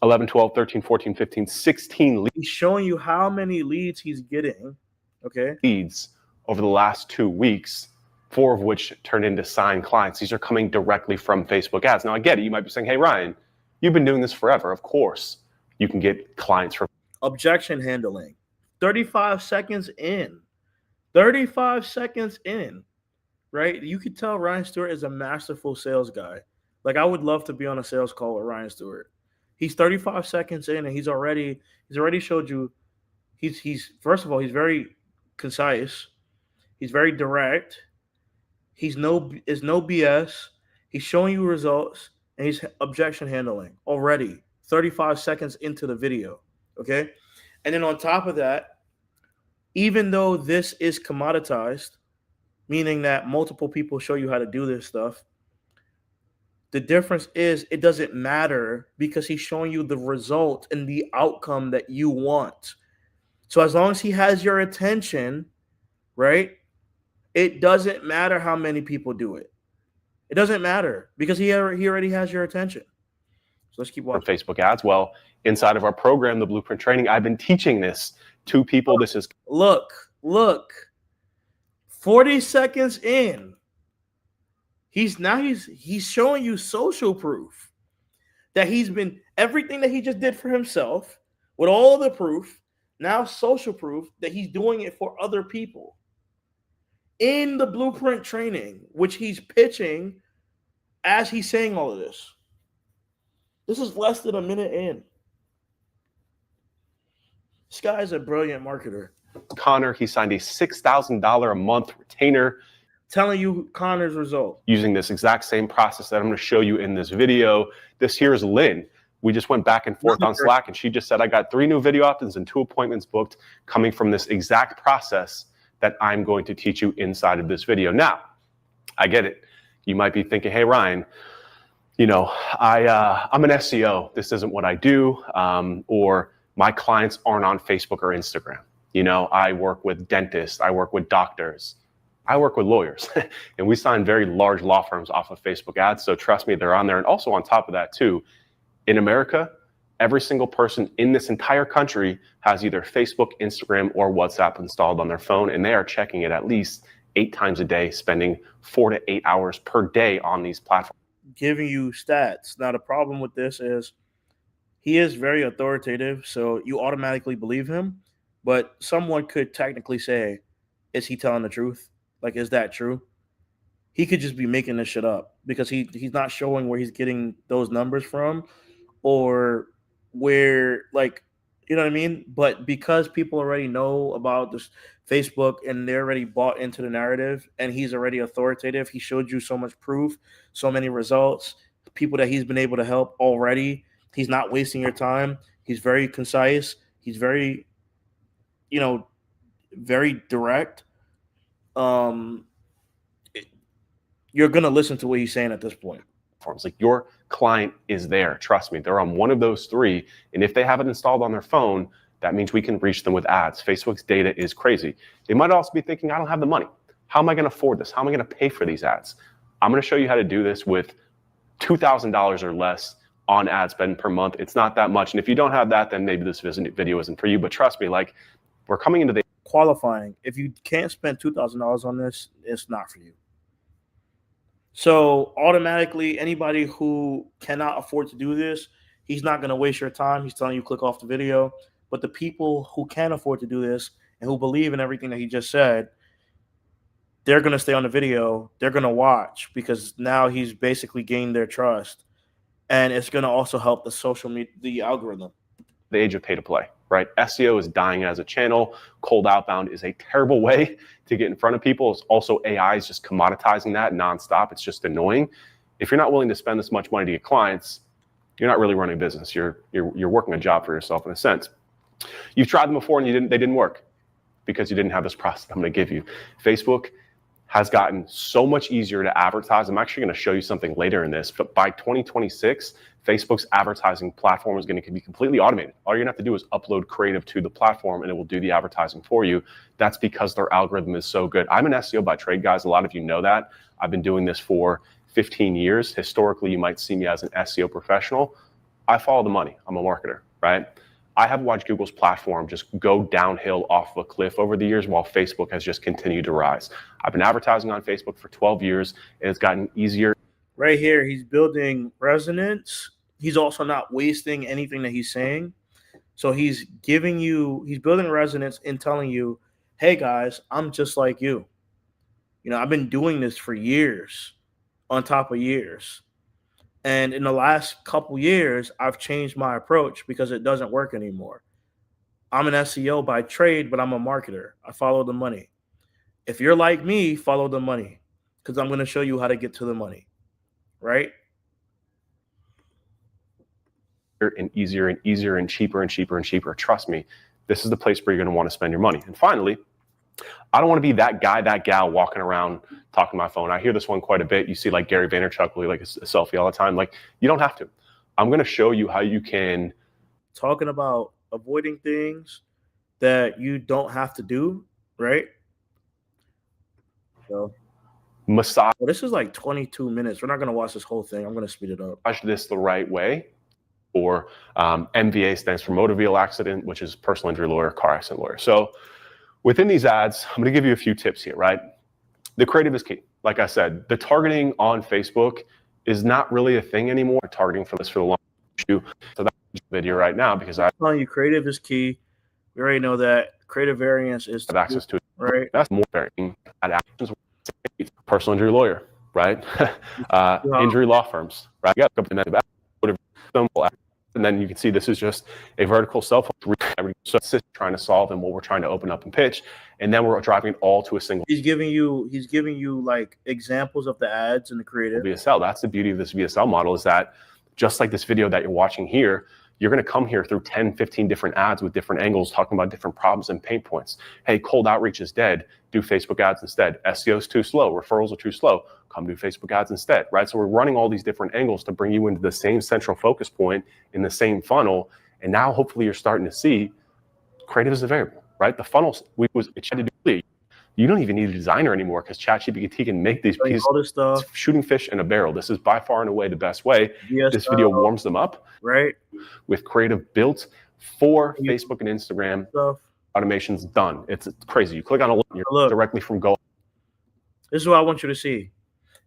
11, 12, 13, 14, 15, 16 He's showing you how many leads he's getting, okay? leads over the last 2 weeks, 4 of which turned into signed clients. These are coming directly from Facebook ads. Now, I get it. You might be saying, hey, Ryan, you've been doing this forever. Of course, you can get clients from Objection handling. 35 seconds in. 35 seconds in, right? You could tell Ryan Stewart is a masterful sales guy. Like, I would love to be on a sales call with Ryan Stewart. He's 35 seconds in, and he's already showed you. He's first of all, he's very concise. He's very direct. Is no BS. He's showing you results, and he's objection handling already 35 seconds into the video. Okay, and then on top of that, even though this is commoditized, meaning that multiple people show you how to do this stuff, the difference is it doesn't matter because he's showing you the result and the outcome that you want. So as long as he has your attention, right, it doesn't matter how many people do it. It doesn't matter because he already has your attention. So let's keep watching. Facebook ads. Well, inside of our program, the Blueprint Training, I've been teaching this to people. This is Look. 40 seconds in. He's showing you social proof that he's been everything that he just did for himself with all the proof, now social proof that he's doing it for other people. In the Blueprint Training, which he's pitching as he's saying all of this. This is less than a minute in. This guy's a brilliant marketer. Connor. He signed a $6,000 a month retainer Telling you Connor's result. using this exact same process that I'm going to show you in this video. This here is Lynn. We just went back and forth on Slack, and she just said, I got 3 new video opt-ins and 2 appointments booked coming from this exact process that I'm going to teach you inside of this video. Now, I get it. You might be thinking, hey, Ryan, you know, I'm an SEO. This isn't what I do. Or my clients aren't on Facebook or Instagram. You know, I work with dentists. I work with doctors. I work with lawyers. And we sign very large law firms off of Facebook ads. So trust me, they're on there. And also on top of that, too, in America, every single person in this entire country has either Facebook, Instagram, or WhatsApp installed on their phone. And they are checking it at least 8 times a day, spending 4 to 8 hours per day on these platforms. Giving you stats. Now, the problem with this is he is very authoritative, so you automatically believe him. But someone could technically say, is he telling the truth? Like, is that true? He could just be making this shit up because he's not showing where he's getting those numbers from or where, like, you know what I mean? But because people already know about this Facebook and they're already bought into the narrative and he's already authoritative, he showed you so much proof, so many results, people that he's been able to help already. He's not wasting your time. He's very concise. He's very, you know, very direct. You're going to listen to what he's saying at this point. Like, your client is there. Trust me, they're on one of those 3. And if they have it installed on their phone, that means we can reach them with ads. Facebook's data is crazy. They might also be thinking, I don't have the money. How am I going to afford this? How am I going to pay for these ads? I'm going to show you how to do this with $2,000 or less on ad spend per month. It's not that much. And if you don't have that, then maybe this video isn't for you. But trust me, like, we're coming into the qualifying. If you can't spend $2,000 on this, it's not for you. So automatically, anybody who cannot afford to do this, He's not going to waste your time. He's telling you click off the video. But the people who can afford to do this and who believe in everything that he just said, they're going to stay on the video. They're going to watch because now he's basically gained their trust. And it's going to also help the social media, the algorithm. The age of pay to play, right? SEO is dying as a channel. Cold outbound is a terrible way to get in front of people. It's also AI is just commoditizing that nonstop. It's just annoying. If you're not willing to spend this much money to get clients, you're not really running a business. You're working a job for yourself in a sense. You've tried them before and they didn't work because you didn't have this process I'm going to give you. Facebook has gotten so much easier to advertise. I'm actually going to show you something later in this, but by 2026, Facebook's advertising platform is going to be completely automated. All you're going to have to do is upload creative to the platform and it will do the advertising for you. That's because their algorithm is so good. I'm an SEO by trade, guys. A lot of you know that. I've been doing this for 15 years. Historically, you might see me as an SEO professional. I follow the money. I'm a marketer, right? I have watched Google's platform just go downhill off of a cliff over the years while Facebook has just continued to rise. I've been advertising on Facebook for 12 years and it's gotten easier. Right here, he's building resonance. He's also not wasting anything that he's saying. So he's building resonance and telling you, hey guys, I'm just like you. You know, I've been doing this for years on top of years. And in the last couple years, I've changed my approach because it doesn't work anymore. I'm an SEO by trade, but I'm a marketer. I follow the money. If you're like me, follow the money because I'm going to show you how to get to the money, right? And easier and easier and cheaper and cheaper and cheaper. Trust me, this is the place where you're going to want to spend your money. And finally, I don't want to be that guy, that gal walking around talking to my phone. I hear this one quite a bit. You see like Gary Vaynerchuk will like a selfie all the time. Like you don't have to. I'm going to show you how you can. Talking about avoiding things that you don't have to do, right? So Massage this is like 22 minutes. We're not going to watch this whole thing. I'm going to speed it up. this the right way. Or MVA stands for motor vehicle accident, which is personal injury lawyer, car accident lawyer. So within these ads, I'm going to give you a few tips here, right? The creative is key. Like I said, the targeting on Facebook is not really a thing anymore. Targeting for the long issue. So that's the video right now because I'm telling you creative is key. We already know that creative variance is have access to it. Right. That's more varying at actions. Personal injury lawyer, right? Injury law firms, right? You got simple. And then you can see this is just a vertical cell phone. So it's trying to solve and what we're trying to open up and pitch. And then we're driving it all to a single. He's giving you like examples of the ads and the creative. VSL. That's the beauty of this VSL model is that just like this video that you're watching here, you're going to come here through 10, 15 different ads with different angles, talking about different problems and pain points. Hey, cold outreach is dead. Do Facebook ads instead. SEO is too slow. Referrals are too slow. Come do Facebook ads instead, right? So we're running all these different angles to bring you into the same central focus point in the same funnel. And now hopefully you're starting to see creative is a variable, right? The funnels it tried to do. You don't even need a designer anymore because ChatGPT can make these pieces. All this stuff. Shooting fish in a barrel. This is by far and away the best way. This video warms them up, right? With creative built for Facebook and Instagram. Stuff. Automation's done. It's crazy. You click on a link, you're directly from Go. This is what I want you to see.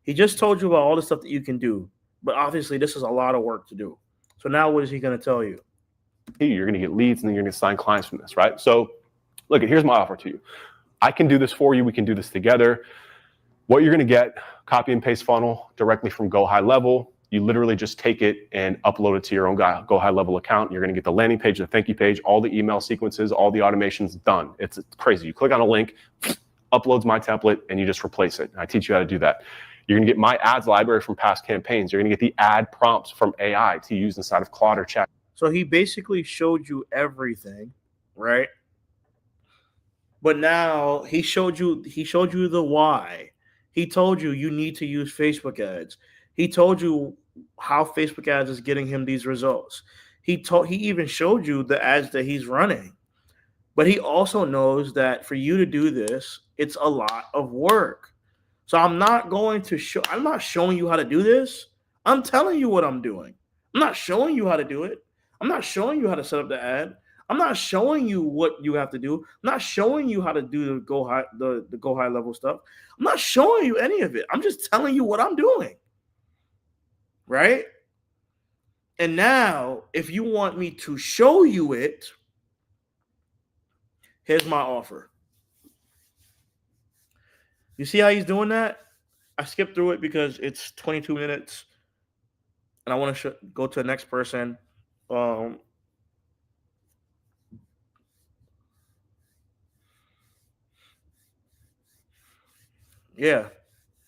He just told you about all the stuff that you can do, but obviously this is a lot of work to do. So now what is he going to tell you? You're going to get leads and then you're going to sign clients from this, right? So look, here's my offer to you. I can do this for you. We can do this together. What you're going to get, copy and paste funnel directly from Go High Level. You literally just take it and upload it to your own Go High Level account. You're going to get the landing page, the thank you page, all the email sequences, all the automations done. It's crazy. You click on a link, uploads my template, and you just replace it. I teach you how to do that. You're going to get my ads library from past campaigns. You're going to get the ad prompts from AI to use inside of Claude or Chat. So he basically showed you everything, right? But now he showed you the why. He told you you need to use Facebook ads. He told you how Facebook ads is getting him these results. He even showed you the ads that he's running. But he also knows that for you to do this, it's a lot of work. So I'm not showing you how to do this. I'm telling you what I'm doing. I'm not showing you how to do it. I'm not showing you how to set up the ad. I'm not showing you what you have to do. I'm not showing you how to do the Go High Level stuff. I'm not showing you any of it. I'm just telling you what I'm doing. Right? And now, if you want me to show you it, here's my offer. You see how he's doing that? I skipped through it because it's 22 minutes and I want to go to the next person. Yeah,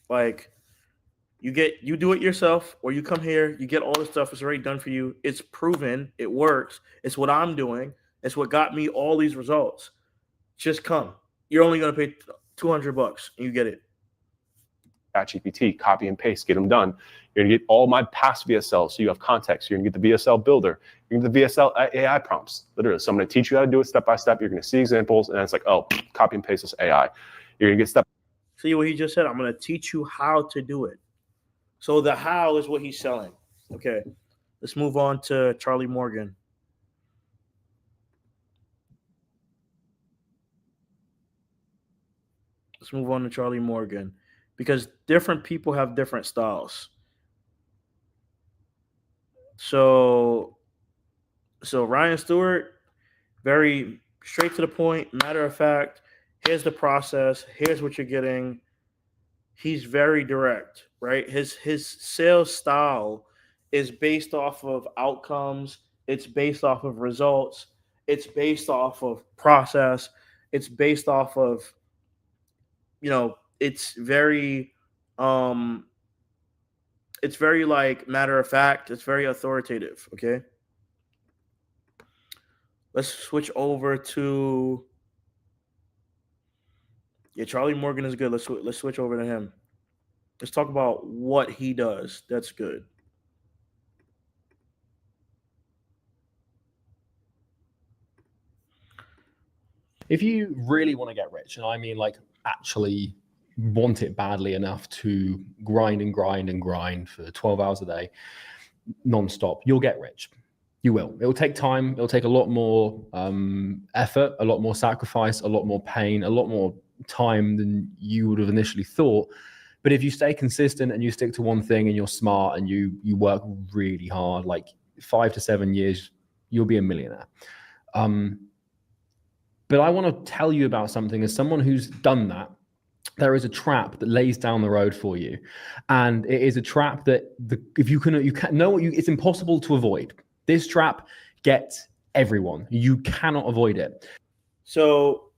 like you do it yourself, or you come here, you get all the stuff. It's already done for you. It's proven. It works. It's what I'm doing. It's what got me all these results. Just come. You're only going to pay $200 and you get it. ChatGPT, copy and paste, get them done. You're gonna get all my past VSLs, so you have context. You're gonna get the VSL builder. You're gonna get the VSL AI prompts. Literally, so I'm gonna teach you how to do it step by step. You're gonna see examples, and it's like, oh, copy and paste this AI. You're gonna get step. See what he just said? I'm gonna teach you how to do it. So the how is what he's selling. Okay, let's move on to Charlie Morgan. Let's move on to Charlie Morgan, because different people have different styles. So Ryan Stewart, very straight to the point, matter of fact. Here's the process. Here's what you're getting. He's very direct, right? His sales style is based off of outcomes. It's based off of results. It's based off of process. It's based off of, it's very like matter of fact. It's very authoritative. Okay. Let's switch over to Charlie Morgan is good. Let's switch over to him. Let's talk about what he does. That's good. If you really want to get rich, and I mean like actually want it badly enough to grind and grind and grind for 12 hours a day, nonstop, you'll get rich. You will. It'll take time. It'll take a lot more effort, a lot more sacrifice, a lot more pain, a lot more time than you would have initially thought. But if you stay consistent and you stick to one thing and you're smart and you work really hard, like 5 to 7 years, you'll be a millionaire. But I want to tell you about something as someone who's done that. There is a trap that lays down the road for you. And it is a trap that it's impossible to avoid. This trap gets everyone. You cannot avoid it. So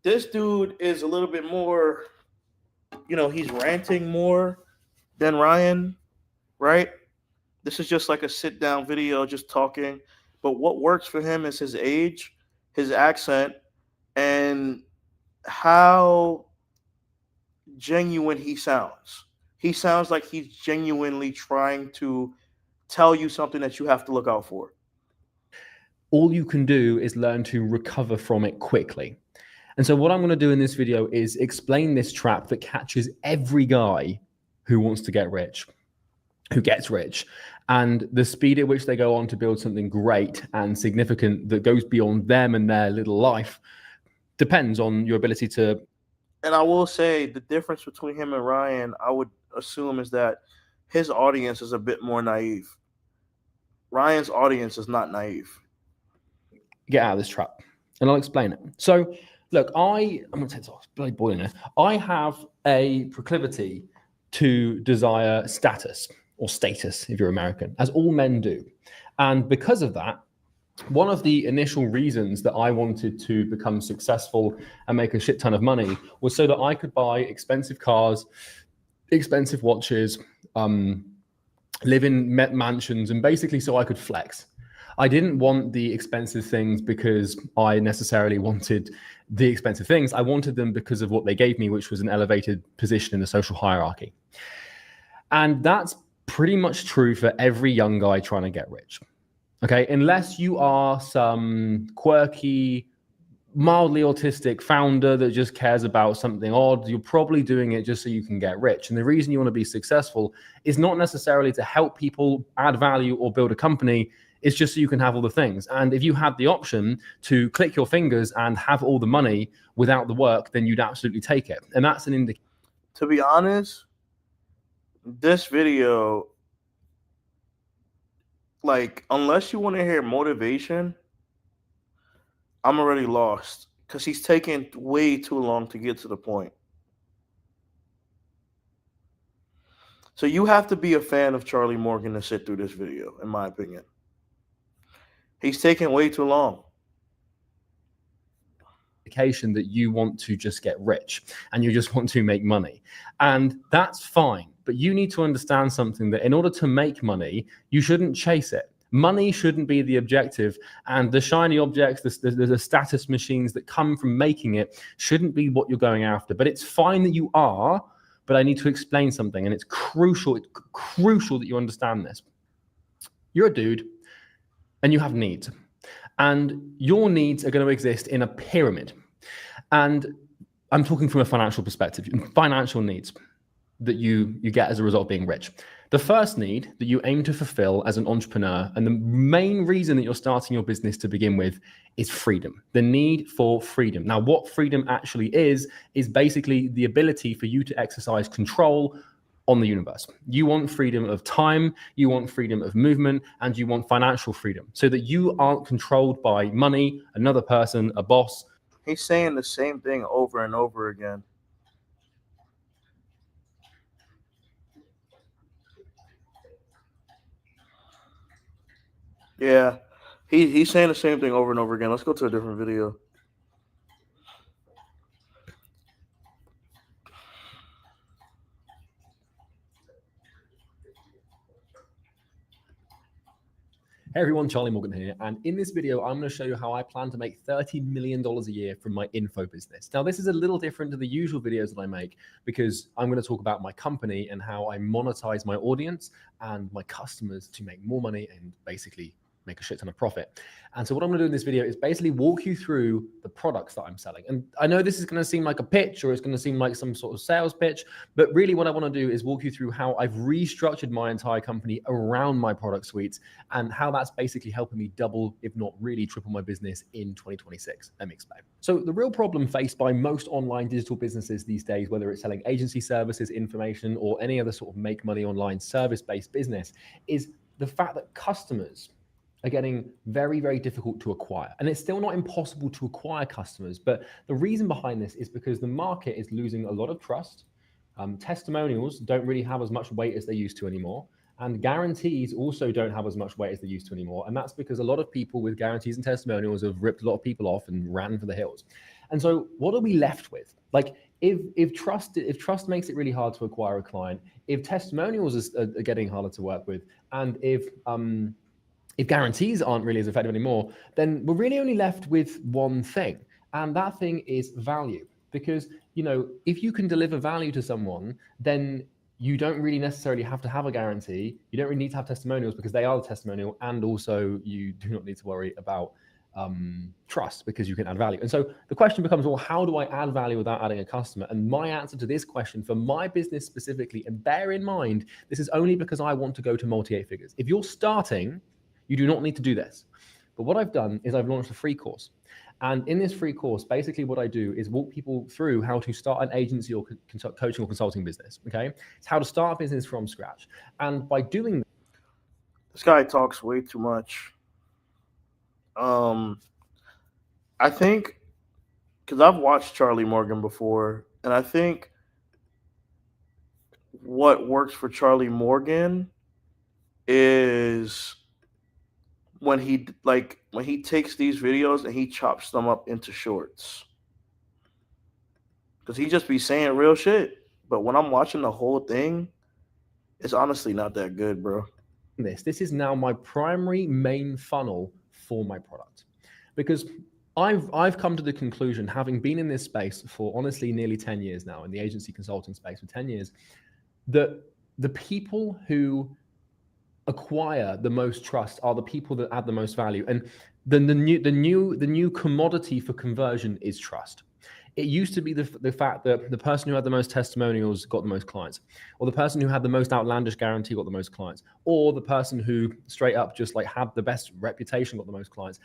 this dude is a little bit more, he's ranting more than Ryan, right? This is just like a sit down video, just talking. But what works for him is his age, his accent, and how genuine he sounds. He sounds like he's genuinely trying to tell you something that you have to look out for. All you can do is learn to recover from it quickly. And so what I'm going to do in this video is explain this trap that catches every guy who wants to get rich, who gets rich, and the speed at which they go on to build something great and significant that goes beyond them and their little life depends on your ability to. And I will say the difference between him and Ryan, I would assume, is that his audience is a bit more naive. Ryan's audience is not naive. Get out of this trap, and I'll explain it. So, look, I'm going to take this off. It's bloody boiling here. I have a proclivity to desire status, or status if you're American, as all men do. And because of that, one of the initial reasons that I wanted to become successful and make a shit ton of money was so that I could buy expensive cars, expensive watches, live in mansions, and basically so I could flex. I didn't want the expensive things because I necessarily wanted the expensive things. I wanted them because of what they gave me, which was an elevated position in the social hierarchy. And that's pretty much true for every young guy trying to get rich. Okay, unless you are some quirky, mildly autistic founder that just cares about something odd, you're probably doing it just so you can get rich. And the reason you want to be successful is not necessarily to help people add value or build a company. It's just so you can have all the things. And if you had the option to click your fingers and have all the money without the work, then you'd absolutely take it. And that's an indicator. To be honest, this video like, unless you want to hear motivation, I'm already lost because he's taking way too long to get to the point. So you have to be a fan of Charlie Morgan to sit through this video, in my opinion. He's taking way too long. Indication that you want to just get rich and you just want to make money. And that's fine. But you need to understand something, that in order to make money, you shouldn't chase it. Money shouldn't be the objective, and the shiny objects, the status machines that come from making it shouldn't be what you're going after. But it's fine that you are, but I need to explain something, and it's crucial that you understand this. You're a dude and you have needs, and your needs are going to exist in a pyramid. And I'm talking from a financial perspective, financial needs that you get as a result of being rich. The first need that you aim to fulfill as an entrepreneur, and the main reason that you're starting your business to begin with, is freedom, the need for freedom. Now, what freedom actually is basically the ability for you to exercise control on the universe. You want freedom of time, you want freedom of movement, and you want financial freedom so that you aren't controlled by money, another person, a boss. He's saying the same thing over and over again. Yeah, he's saying the same thing over and over again. Let's go to a different video. Hey everyone, Charlie Morgan here, and in this video I'm going to show you how I plan to make $30 million a year from my info business. Now, this is a little different to the usual videos that I make because I'm going to talk about my company and how I monetize my audience and my customers to make more money and basically make a shit ton of profit. And so what I'm going to do in this video is basically walk you through the products that I'm selling. And I know this is going to seem like a pitch, or it's going to seem like some sort of sales pitch, but really what I want to do is walk you through how I've restructured my entire company around my product suites and how that's basically helping me double, if not really triple, my business in 2026. Let me explain. So the real problem faced by most online digital businesses these days, whether it's selling agency services, information, or any other sort of make money online service-based business, is the fact that customers are getting very, very difficult to acquire. And it's still not impossible to acquire customers, but the reason behind this is because the market is losing a lot of trust. Testimonials don't really have as much weight as they used to anymore. And guarantees also don't have as much weight as they used to anymore. And that's because a lot of people with guarantees and testimonials have ripped a lot of people off and ran for the hills. And so what are we left with? Like, if trust makes it really hard to acquire a client, if testimonials are getting harder to work with, and if guarantees aren't really as effective anymore, then we're really only left with one thing. And that thing is value. Because, you know, if you can deliver value to someone, then you don't really necessarily have to have a guarantee. You don't really need to have testimonials because they are the testimonial. And also you do not need to worry about trust because you can add value. And so the question becomes, well, how do I add value without adding a customer? And my answer to this question for my business specifically, and bear in mind, this is only because I want to go to multi-8 figures. If you're starting, you do not need to do this. But what I've done is I've launched a free course. And in this free course, basically what I do is walk people through how to start an agency or coaching or consulting business, okay? It's how to start a business from scratch. And by doing this guy talks way too much. I think, because I've watched Charlie Morgan before, and I think what works for Charlie Morgan is when he takes these videos and he chops them up into shorts, because he just be saying real shit. But when I'm watching the whole thing, it's honestly not that good, bro. This is now my primary main funnel for my product, because I've come to the conclusion, having been in this space for honestly nearly 10 years now, in the agency consulting space for 10 years, that the people who acquire the most trust are the people that add the most value. And then the new commodity for conversion is trust. It used to be the fact that the person who had the most testimonials got the most clients, or the person who had the most outlandish guarantee got the most clients, or the person who straight up just like had the best reputation got the most clients.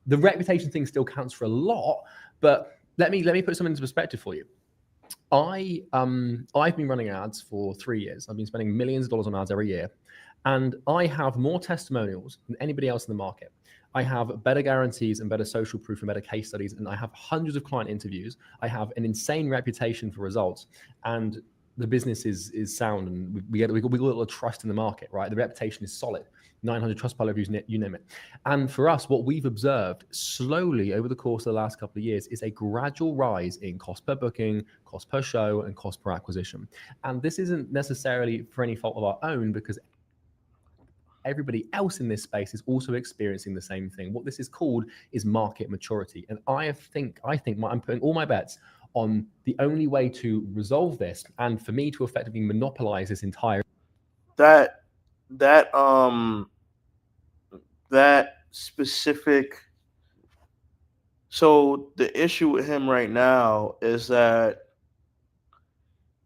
The reputation thing still counts for a lot, but let me put something into perspective for you. I've been running ads for 3 years. I've been spending millions of dollars on ads every year. And I have more testimonials than anybody else in the market. I have better guarantees and better social proof and better case studies. And I have hundreds of client interviews. I have an insane reputation for results. And the business is sound, and we got a lot of trust in the market, right? The reputation is solid. 900 Trustpilot reviews, you name it. And for us, what we've observed slowly over the course of the last couple of years is a gradual rise in cost per booking, cost per show, and cost per acquisition. And this isn't necessarily for any fault of our own, because everybody else in this space is also experiencing the same thing. What this is called is market maturity. And I think I'm putting all my bets on the only way to resolve this, and for me to effectively monopolize this entire that specific. So the issue with him right now is that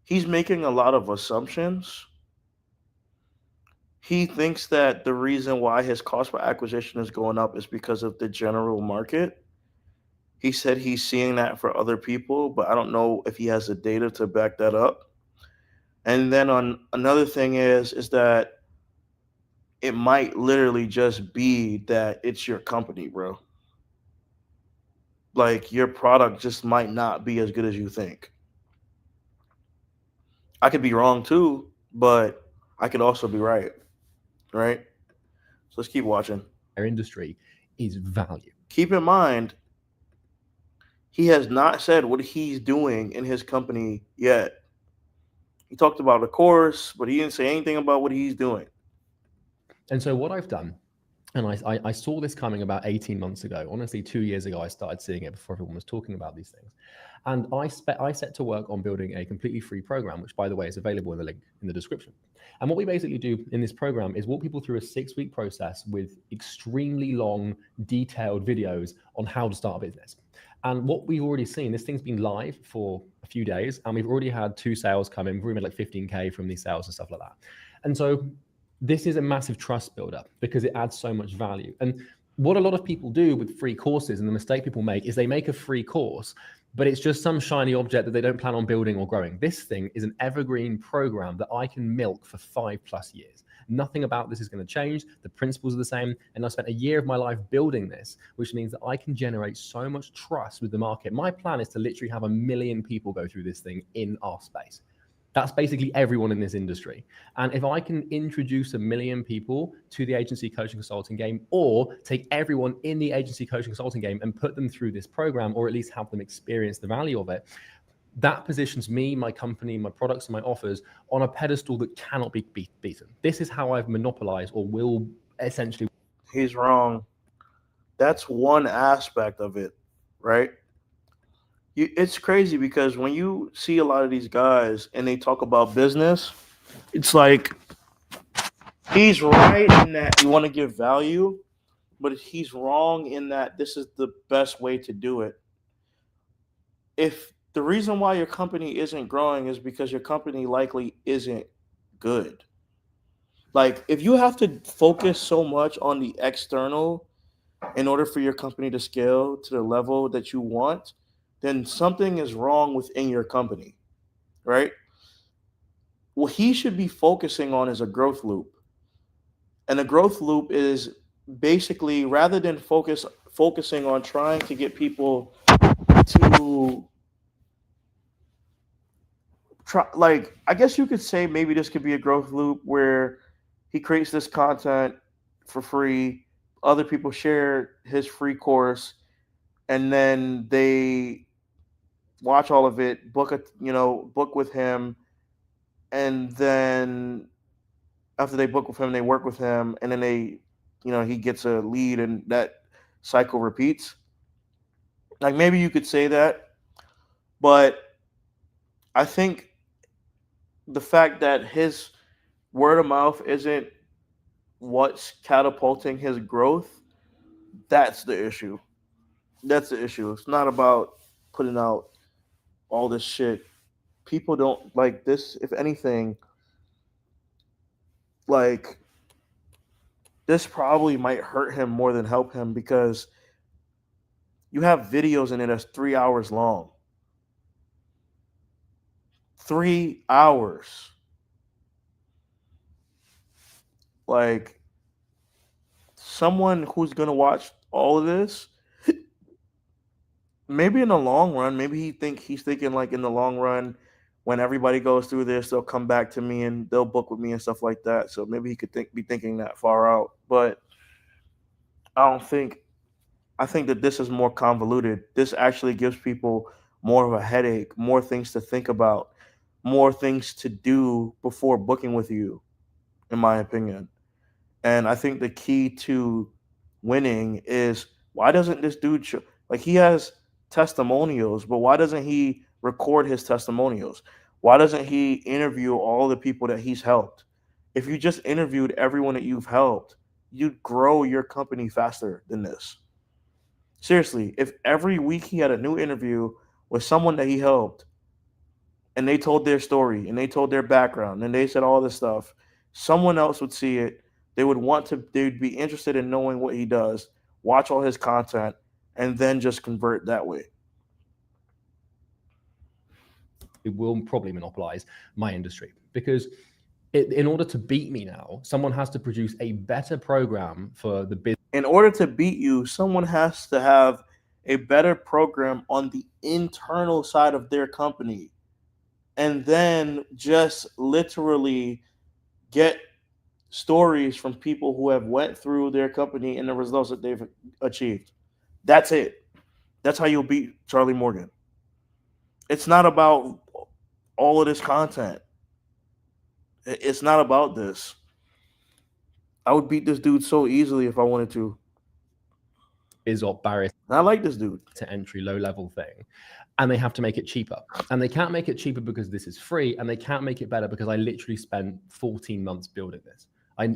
he's making a lot of assumptions. He thinks that the reason why his cost per acquisition is going up is because of the general market. He said he's seeing that for other people, but I don't know if he has the data to back that up. And then on another thing is that it might literally just be that it's your company, bro. Like, your product just might not be as good as you think. I could be wrong too, but I could also be right. Right? So let's keep watching. industry is value. Keep in mind, he has not said what he's doing in his company yet. He talked about a course, but he didn't say anything about what he's doing. And so what I've done, and I saw this coming about 18 months ago. Honestly, 2 years ago, I started seeing it before everyone was talking about these things. And I set to work on building a completely free program, which, by the way, is available in the link in the description. And what we basically do in this program is walk people through a 6-week process with extremely long, detailed videos on how to start a business. And what we've already seen, this thing's been live for a few days, and we've already had 2 sales come in. We've already made like 15K from these sales and stuff like that. And so this is a massive trust builder because it adds so much value. And what a lot of people do with free courses, and the mistake people make, is they make a free course, but it's just some shiny object that they don't plan on building or growing. This thing is an evergreen program that I can milk for 5+ years. Nothing about this is going to change. The principles are the same. And I spent a year of my life building this, which means that I can generate so much trust with the market. My plan is to literally have 1 million people go through this thing in our space. That's basically everyone in this industry. And if I can introduce 1 million people to the agency coaching consulting game, or take everyone in the agency coaching consulting game and put them through this program, or at least have them experience the value of it, that positions me, my company, my products, and my offers on a pedestal that cannot be beaten. This is how I've monopolized, or will essentially. He's wrong. That's one aspect of it, right? It's crazy because when you see a lot of these guys and they talk about business, it's like he's right in that you want to give value, but he's wrong in that this is the best way to do it. If the reason why your company isn't growing is because your company likely isn't good. Like, if you have to focus so much on the external in order for your company to scale to the level that you want, then something is wrong within your company, right? What he should be focusing on is a growth loop. And a growth loop is basically, rather than focusing on trying to get people to try, like, I guess you could say maybe this could be a growth loop where he creates this content for free, other people share his free course, and then they watch all of it, book with him, and then after they book with him, they work with him, and then he gets a lead, and that cycle repeats. Like, maybe you could say that, but I think the fact that his word of mouth isn't what's catapulting his growth, that's the issue. That's the issue. It's not about putting out all this shit. People don't like this. If anything, like, this probably might hurt him more than help him, because you have videos in it that's 3 hours long. 3 hours. like someone who's gonna watch all of this, maybe in the long run, maybe he's thinking like in the long run, when everybody goes through this, they'll come back to me and they'll book with me and stuff like that. So maybe he could be thinking that far out. But I don't think I think that this is more convoluted. This actually gives people more of a headache, more things to think about, more things to do before booking with you, in my opinion. And I think the key to winning is why doesn't this dude like he has testimonials, but why doesn't he record his testimonials? Why doesn't he interview all the people that he's helped? If you just interviewed everyone that you've helped, you'd grow your company faster than this. Seriously, if every week he had a new interview with someone that he helped and they told their story and they told their background and they said all this stuff, someone else would see it. They'd be interested in knowing what he does, watch all his content, and then just convert that way. It will probably monopolize my industry because in order to beat me now, someone has to produce a better program for the business. In order to beat you, someone has to have a better program on the internal side of their company and then just literally get stories from people who have went through their company and the results that they've achieved. That's it. That's how you'll beat Charlie Morgan. It's not about all of this content. It's not about this. I would beat this dude so easily if I wanted to. Is or barrier I like this dude. to entry, low level thing, and they have to make it cheaper. And they can't make it cheaper because this is free, and they can't make it better because I literally spent 14 months building this. I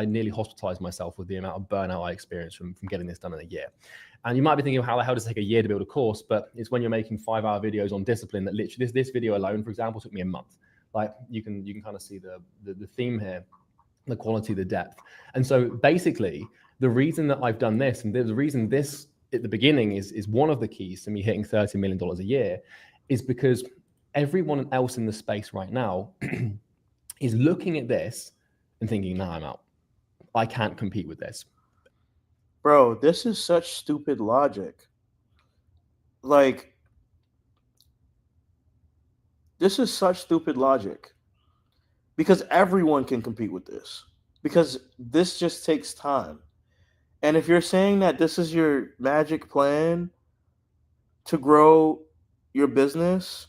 nearly hospitalized myself with the amount of burnout I experienced from getting this done in a year. And you might be thinking, how the hell does it take a year to build a course? But it's when you're making 5-hour videos on discipline that literally this video alone, for example, took me a month. Like you can kind of see the theme here, the quality, the depth. And so basically, the reason that I've done this, and the reason this at the beginning is one of the keys to me hitting $30 million a year, is because everyone else in the space right now is looking at this and thinking, nah, I'm out. I can't compete with this. Bro, this is such stupid logic. Like, this is such stupid logic. Because everyone can compete with this. Because this just takes time. And if you're saying that this is your magic plan to grow your business,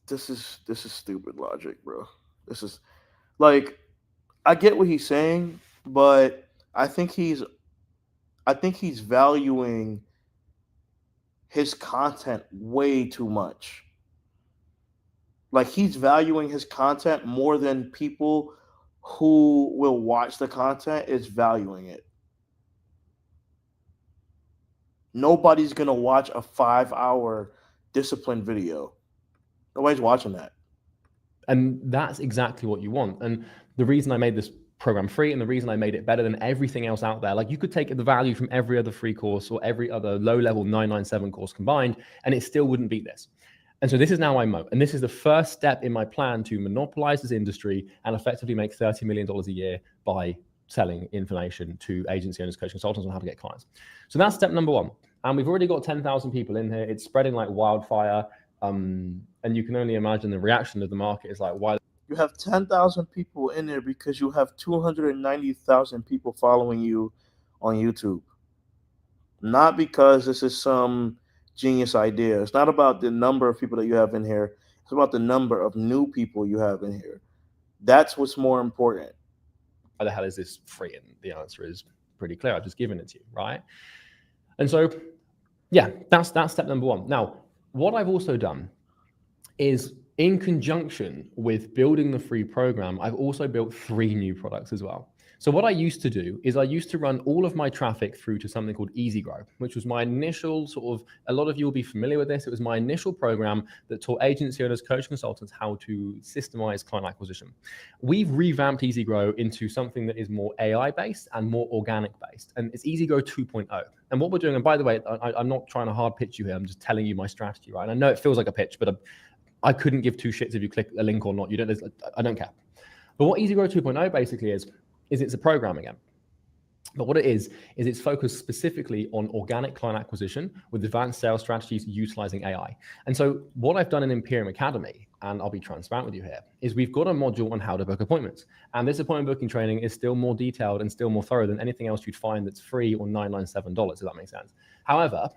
this is stupid logic, bro. This is like, I get what he's saying, but I think he's valuing his content way too much. Like he's valuing his content more than people who will watch the content is valuing it. Nobody's going to watch a 5-hour discipline video. Nobody's watching that. And that's exactly what you want. And the reason I made this program free and the reason I made it better than everything else out there, like you could take the value from every other free course or every other low-level 997 course combined, and it still wouldn't beat this. And so this is now my moat. And this is the first step in my plan to monopolize this industry and effectively make $30 million a year by selling information to agency owners, coach consultants on how to get clients. So that's step number one. And we've already got 10,000 people in here. It's spreading like wildfire. And you can only imagine the reaction of the market is like, why? You have 10,000 people in there because you have 290,000 people following you on YouTube. Not because this is some genius idea. It's not about the number of people that you have in here. It's about the number of new people you have in here. That's what's more important. Why the hell is this free? And the answer is pretty clear. I've just given it to you, right? And so, yeah, that's step number one. Now, what I've also done is in conjunction with building the free program, I've also built 3 new products as well. So what I used to do is I used to run all of my traffic through to something called EasyGrow, which was my initial sort of, a lot of you will be familiar with this. It was my initial program that taught agency owners, coach consultants how to systemize client acquisition. We've revamped EasyGrow into something that is more AI-based and more organic-based. And it's EasyGrow 2.0. And what we're doing, and by the way, I'm not trying to hard pitch you here. I'm just telling you my strategy, right? And I know it feels like a pitch, but I couldn't give two shits if you click a link or not. I don't care. But what EasyGrow 2.0 basically is it's a program again. But what it is it's focused specifically on organic client acquisition with advanced sales strategies utilizing AI. And so what I've done in Imperium Academy, and I'll be transparent with you here, is we've got a module on how to book appointments. And this appointment booking training is still more detailed and still more thorough than anything else you'd find that's free or $997, if that makes sense. However,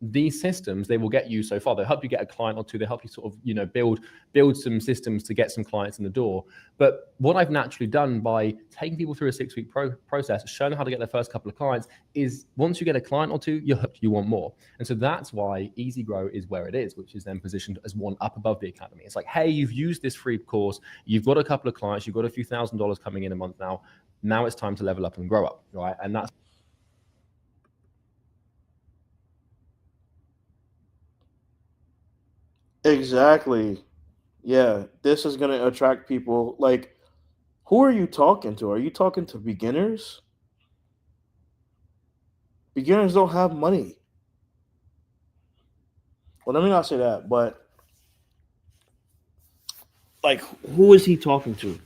these systems, they will get you so far. They'll help you get a client or two. They help you sort of, build some systems to get some clients in the door. But what I've naturally done by taking people through a 6-week process, showing them how to get their first couple of clients, is once you get a client or two, you're hooked, you want more. And so that's why EasyGrow is where it is, which is then positioned as one up above the academy. It's like, hey, you've used this free course, you've got a couple of clients, you've got a few $1,000s coming in a month now. Now it's time to level up and grow up, right? And that's Exactly. Yeah, this is going to attract people. Like, who are you talking to? Are you talking to beginners? Beginners don't have money. Well, let me not say that, but like, who is he talking to?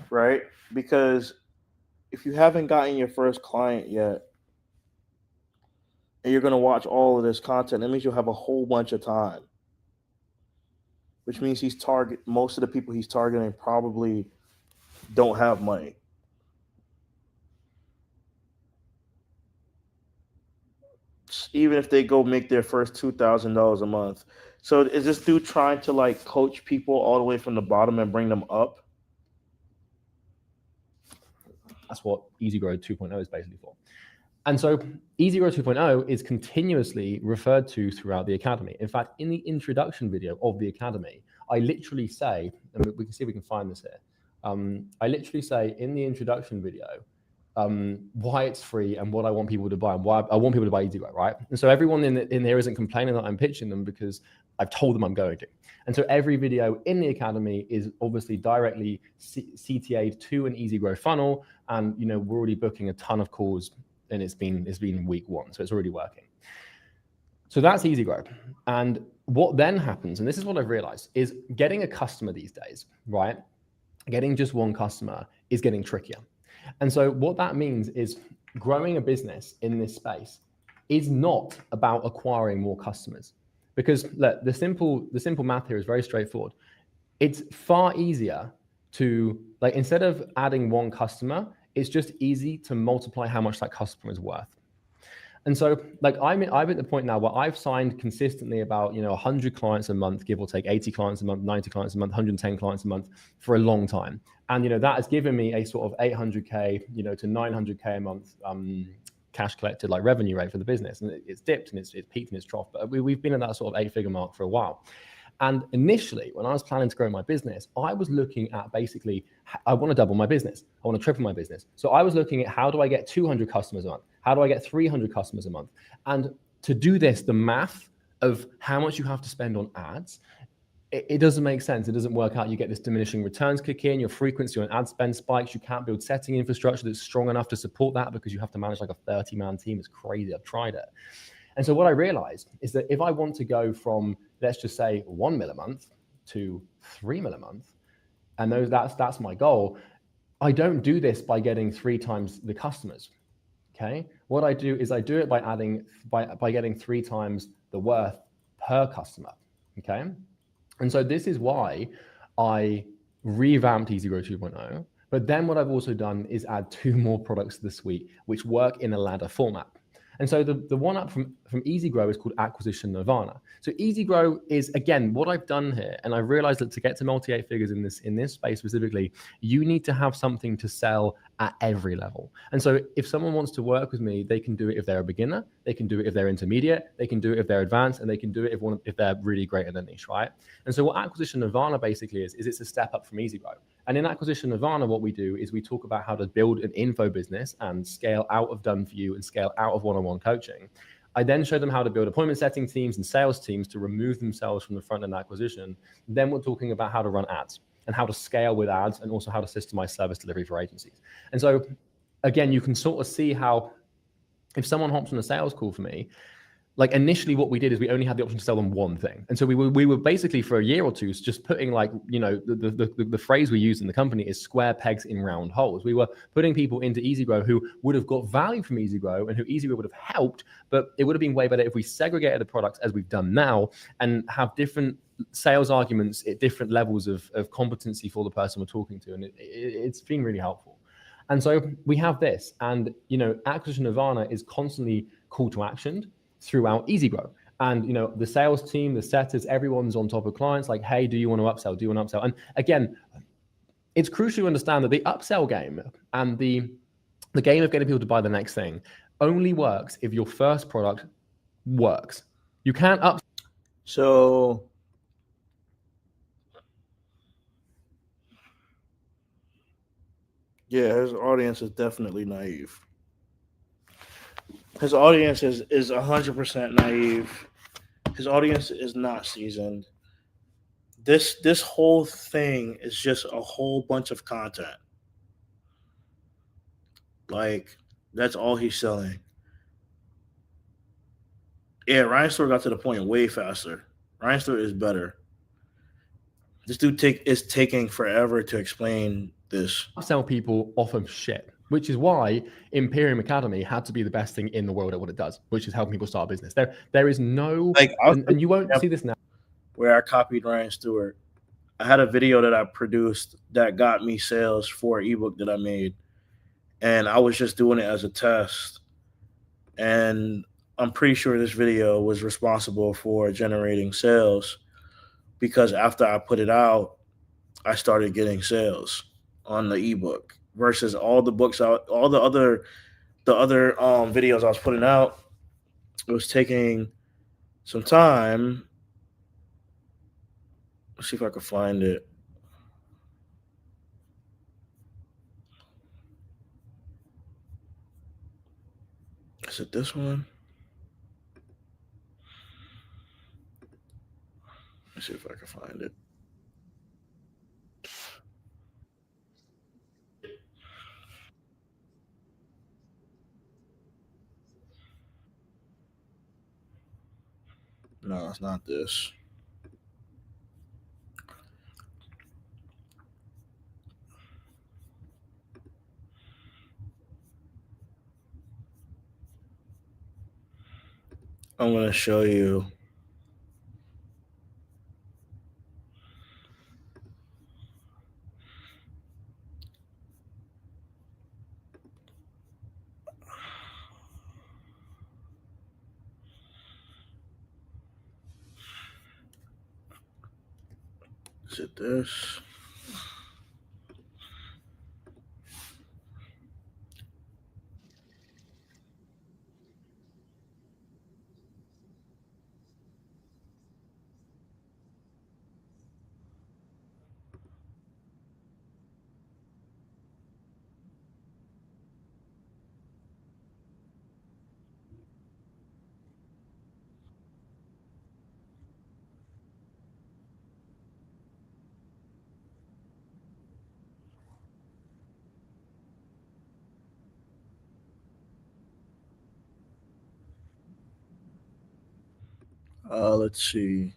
Right? Because if you haven't gotten your first client yet, and you're going to watch all of this content, that means you'll have a whole bunch of time. Which means most of the people he's targeting probably don't have money. Even if they go make their first $2,000 a month. So is this dude trying to like coach people all the way from the bottom and bring them up? That's what EasyGrow 2.0 is basically for. And so EasyGrow 2.0 is continuously referred to throughout the academy. In fact, in the introduction video of the academy, I literally say, and we can see if we can find this here. I literally say in the introduction video why it's free and what I want people to buy and why I want people to buy EasyGrow, right? And so everyone in there isn't complaining that I'm pitching them because I've told them I'm going to. And so every video in the academy is obviously directly CTA'd to an EasyGrow funnel, and we're already booking a ton of calls. And it's been week 1, so it's already working. So that's EasyGrow. And what then happens, and this is what I've realized, is getting a customer these days, right? Getting just one customer is getting trickier. And so what that means is growing a business in this space is not about acquiring more customers. Because look, the simple math here is very straightforward. It's far easier to, like, instead of adding one customer, it's just easy to multiply how much that customer is worth. And so, like, I'm at the point now where I've signed consistently about 100 clients a month, give or take 80 clients a month, 90 clients a month, 110 clients a month for a long time. And that has given me a sort of 800K, to 900K a month cash collected, like, revenue rate for the business. And it's dipped and it's peaked and it's troughed, but we've been at that sort of 8-figure mark for a while. And initially, when I was planning to grow my business, I was looking at basically, I want to double my business. I want to triple my business. So I was looking at, how do I get 200 customers a month? How do I get 300 customers a month? And to do this, the math of how much you have to spend on ads, it doesn't make sense. It doesn't work out. You get this diminishing returns kick in, your frequency on ad spend spikes. You can't build setting infrastructure that's strong enough to support that because you have to manage like a 30-man team. It's crazy. I've tried it. And so what I realized is that if I want to go from, let's just say, 1 mil a month to 3 mil a month, and that's my goal, I don't do this by getting 3 times the customers. Okay. What I do is I do it by getting 3 times the worth per customer. Okay. And so this is why I revamped EasyGrow 2.0. But then what I've also done is add 2 more products to the suite, which work in a ladder format. And so the one up from EasyGrow is called Acquisition Nirvana. So EasyGrow is, again, what I've done here, and I realized that to get to multi 8 figures in this space specifically, you need to have something to sell at every level. And so if someone wants to work with me, they can do it if they're a beginner, they can do it if they're intermediate, they can do it if they're advanced, and they can do it if they're really great in their niche, right? And so what Acquisition Nirvana basically is it's a step up from EasyGrow. And in Acquisition Nirvana, what we do is we talk about how to build an info business and scale out of done for you and scale out of one-on-one coaching. I then show them how to build appointment setting teams and sales teams to remove themselves from the front end acquisition. Then we're talking about how to run ads and how to scale with ads and also how to systemize service delivery for agencies. And so, again, you can sort of see how if someone hops on a sales call for me, like initially what we did is we only had the option to sell them one thing. And so we were basically for a year or two just putting like, you know, the phrase we use in the company is square pegs in round holes. We were putting people into EasyGrow who would have got value from EasyGrow and who EasyGrow would have helped, but it would have been way better if we segregated the products as we've done now and have different sales arguments at different levels of competency for the person we're talking to. And it's been really helpful. And so we have this, and, you know, Acquisition Nirvana is constantly call to action throughout EasyGrow. And, you know, the sales team, the setters, everyone's on top of clients like, hey, do you want to upsell? Do you want to upsell? And again, it's crucial to understand that the upsell game and the game of getting people to buy the next thing only works if your first product works. You can't upsell. So yeah, his audience is definitely naive. His audience is 100% naive. His audience is not seasoned. This whole thing is just a whole bunch of content. Like, that's all he's selling. Yeah, Ryan Store got to the point way faster. Ryan Store is better. This dude is taking forever to explain this. Upsell people off of shit, which is why Imperium Academy had to be the best thing in the world at what it does, which is helping people start a business. There is no, like, and you won't see this now. Where I copied Ryan Stewart. I had a video that I produced that got me sales for an ebook that I made. And I was just doing it as a test. And I'm pretty sure this video was responsible for generating sales, because after I put it out, I started getting sales on the ebook versus all the books out, all the other videos I was putting out. It was taking some time. Let's see if I can find it. Is it this one? Let's see if I can find it. No, it's not this. I'm going to show you. Is it this? Let's see.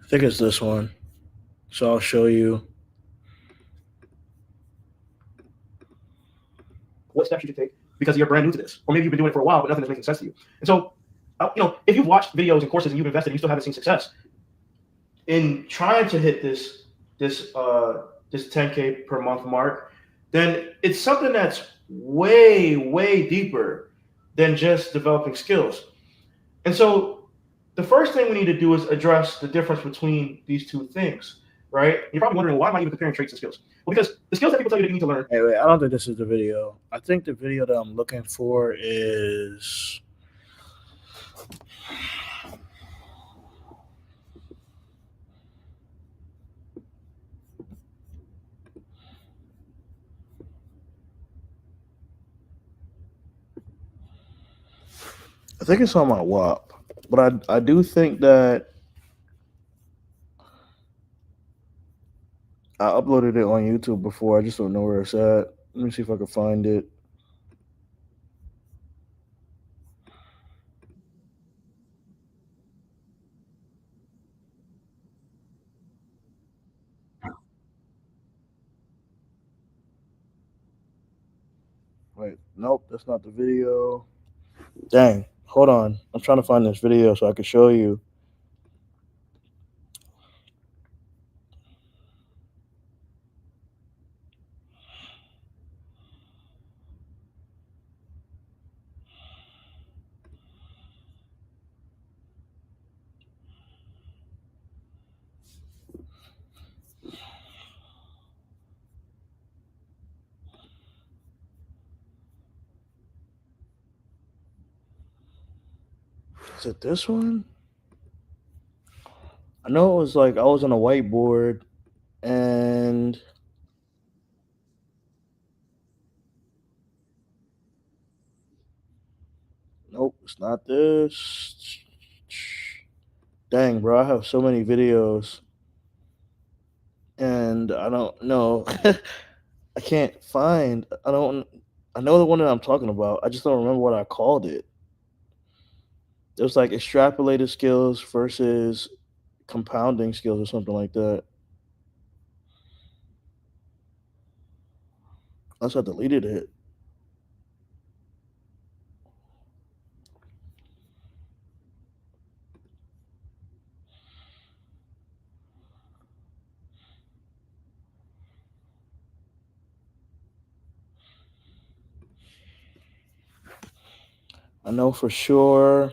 I think it's this one. So I'll show you what steps you should take because you're brand new to this. Or maybe you've been doing it for a while, but nothing is making sense to you. And so, you know, if you've watched videos and courses and you've invested and you still haven't seen success in trying to hit this 10K per month mark, then it's something that's way, way deeper than just developing skills. And so the first thing we need to do is address the difference between these two things, right? You're probably wondering, why am I even comparing traits and skills? Well, because the skills that people tell you that you need to learn. Anyway, I don't think this is the video. I think the video that I'm looking for is... I think it's on my WAP, but I do think that I uploaded it on YouTube before. I just don't know where it's at. Let me see if I can find it. Wait, nope, that's not the video. Dang, hold on. I'm trying to find this video so I can show you. Is it this one? I know it was like I was on a whiteboard and nope, it's not this. Dang, bro, I have so many videos and I don't know. I can't find. I don't. I know the one that I'm talking about. I just don't remember what I called it. It was like extrapolated skills versus compounding skills or something like that. Unless I deleted it. I know for sure.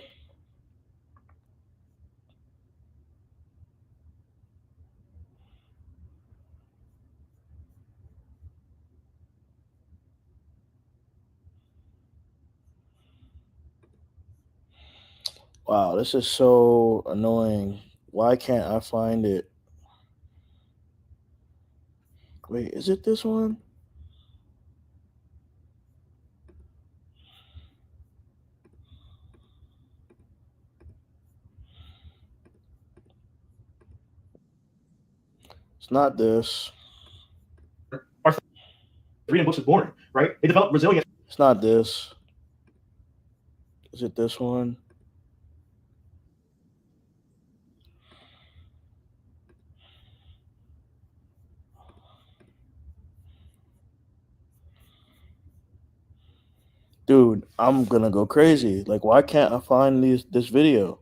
Wow, this is so annoying. Why can't I find it? Wait, is it this one? It's not this. Reading books is boring, right? They develop resilience. It's not this. Is it this one? Dude, I'm gonna go crazy. Like, why can't I find this video?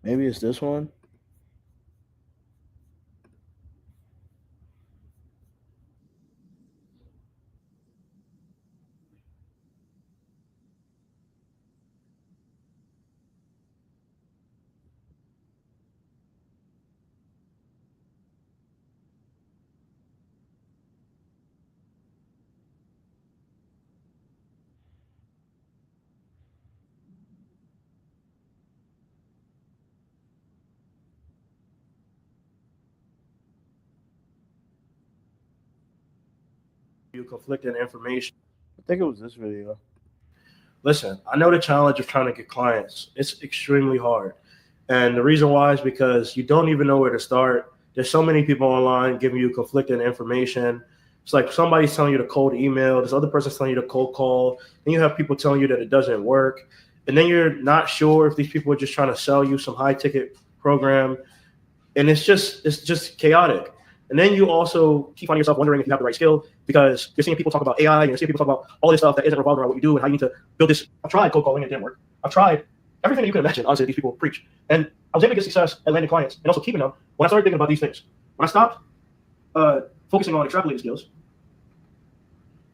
Maybe it's this one. You conflicting information. I think it was this video. Listen, I know the challenge of trying to get clients. It's extremely hard. And the reason why is because you don't even know where to start. There's so many people online giving you conflicting information. It's like somebody's telling you to cold email, this other person's telling you to cold call, and you have people telling you that it doesn't work. And then you're not sure if these people are just trying to sell you some high ticket program. And it's just chaotic. And then you also keep finding yourself wondering if you have the right skill because you're seeing people talk about AI and you're seeing people talk about all this stuff that isn't revolving around what you do and how you need to build this. I've tried cold calling, it didn't work. I've tried everything that you can imagine, honestly, these people preach. And I was able to get success at landing clients and also keeping them when I started thinking about these things. When I stopped focusing on extrapolating skills,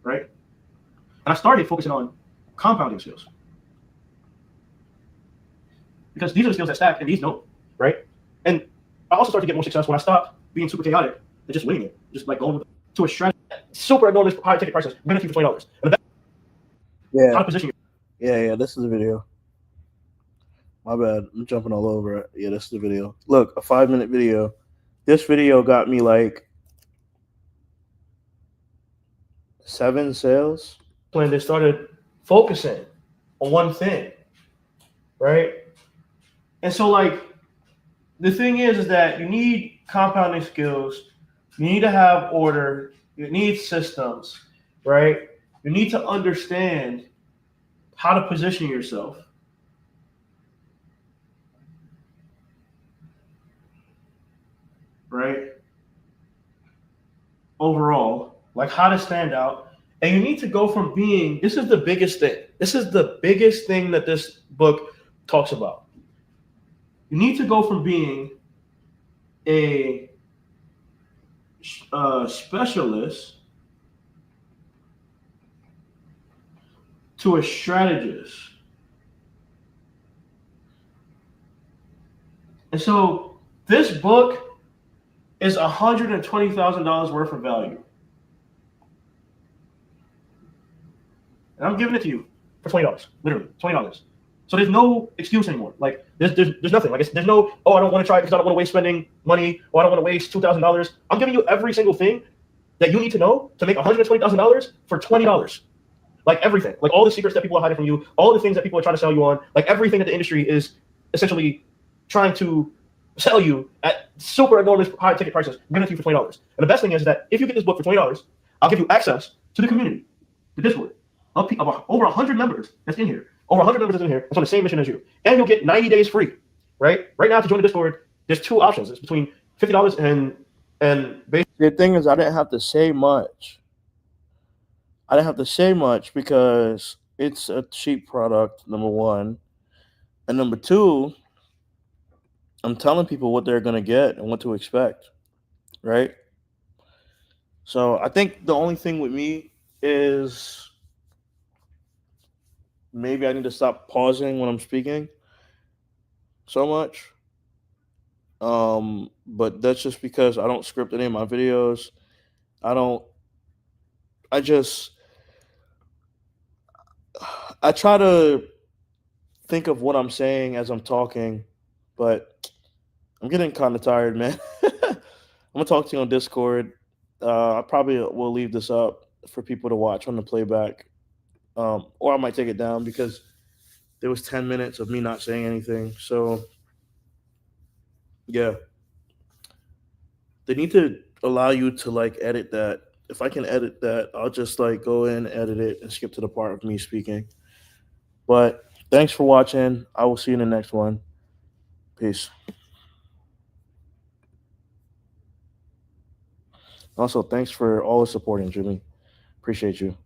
right? And I started focusing on compounding skills. Because these are the skills that stack and these don't, right? And I also started to get more success when I stopped being super chaotic and just winning it, just like going to a strategy super enormous high ticket prices. I'm gonna keep for $20. And the best, how Yeah, to position yeah. This is the video. My bad. I'm jumping all over it. Yeah, this is the video. Look, a 5-minute video. This video got me like 7 sales. when they started focusing on one thing, right? And so, like, the thing is that you need compounding skills, you need to have order, you need systems, right? You need to understand how to position yourself. Right? Overall, like how to stand out. And you need to go from being, this is the biggest thing. This is the biggest thing that this book talks about. You need to go from being a specialist to a strategist. And so this book is $120,000 worth of value. And I'm giving it to you for $20, literally $20. So there's no excuse anymore. Like there's nothing. Like there's no, oh, I don't want to try it because I don't want to waste spending money, or I don't want to waste $2,000. I'm giving you every single thing that you need to know to make $120,000 for $20. Like everything, like all the secrets that people are hiding from you, all the things that people are trying to sell you on, like everything that the industry is essentially trying to sell you at super enormous high ticket prices. I'm giving it to you for $20. And the best thing is that if you get this book for $20, I'll give you access to the community, the Discord, of over 100 members that's in here. Over 100 members that's in here. That's on the same mission as you. And you'll get 90 days free, right? Right now to join the Discord, there's 2 options. It's between $50 and basically. The thing is, I didn't have to say much. I didn't have to say much because it's a cheap product, number one. And number two, I'm telling people what they're going to get and what to expect, right? So I think the only thing with me is maybe I need to stop pausing when I'm speaking so much. But that's just because I don't script any of my videos. I try to think of what I'm saying as I'm talking, but I'm getting kind of tired, man. I'm gonna talk to you on Discord. I probably will leave this up for people to watch on the playback, or I might take it down because there was 10 minutes of me not saying anything. So, yeah, they need to allow you to like edit that. If I can edit that, I'll just like go in, edit it, and skip to the part of me speaking. But thanks for watching. I will see you in the next one. Peace. Also, thanks for always supporting, Jimmy. Appreciate you.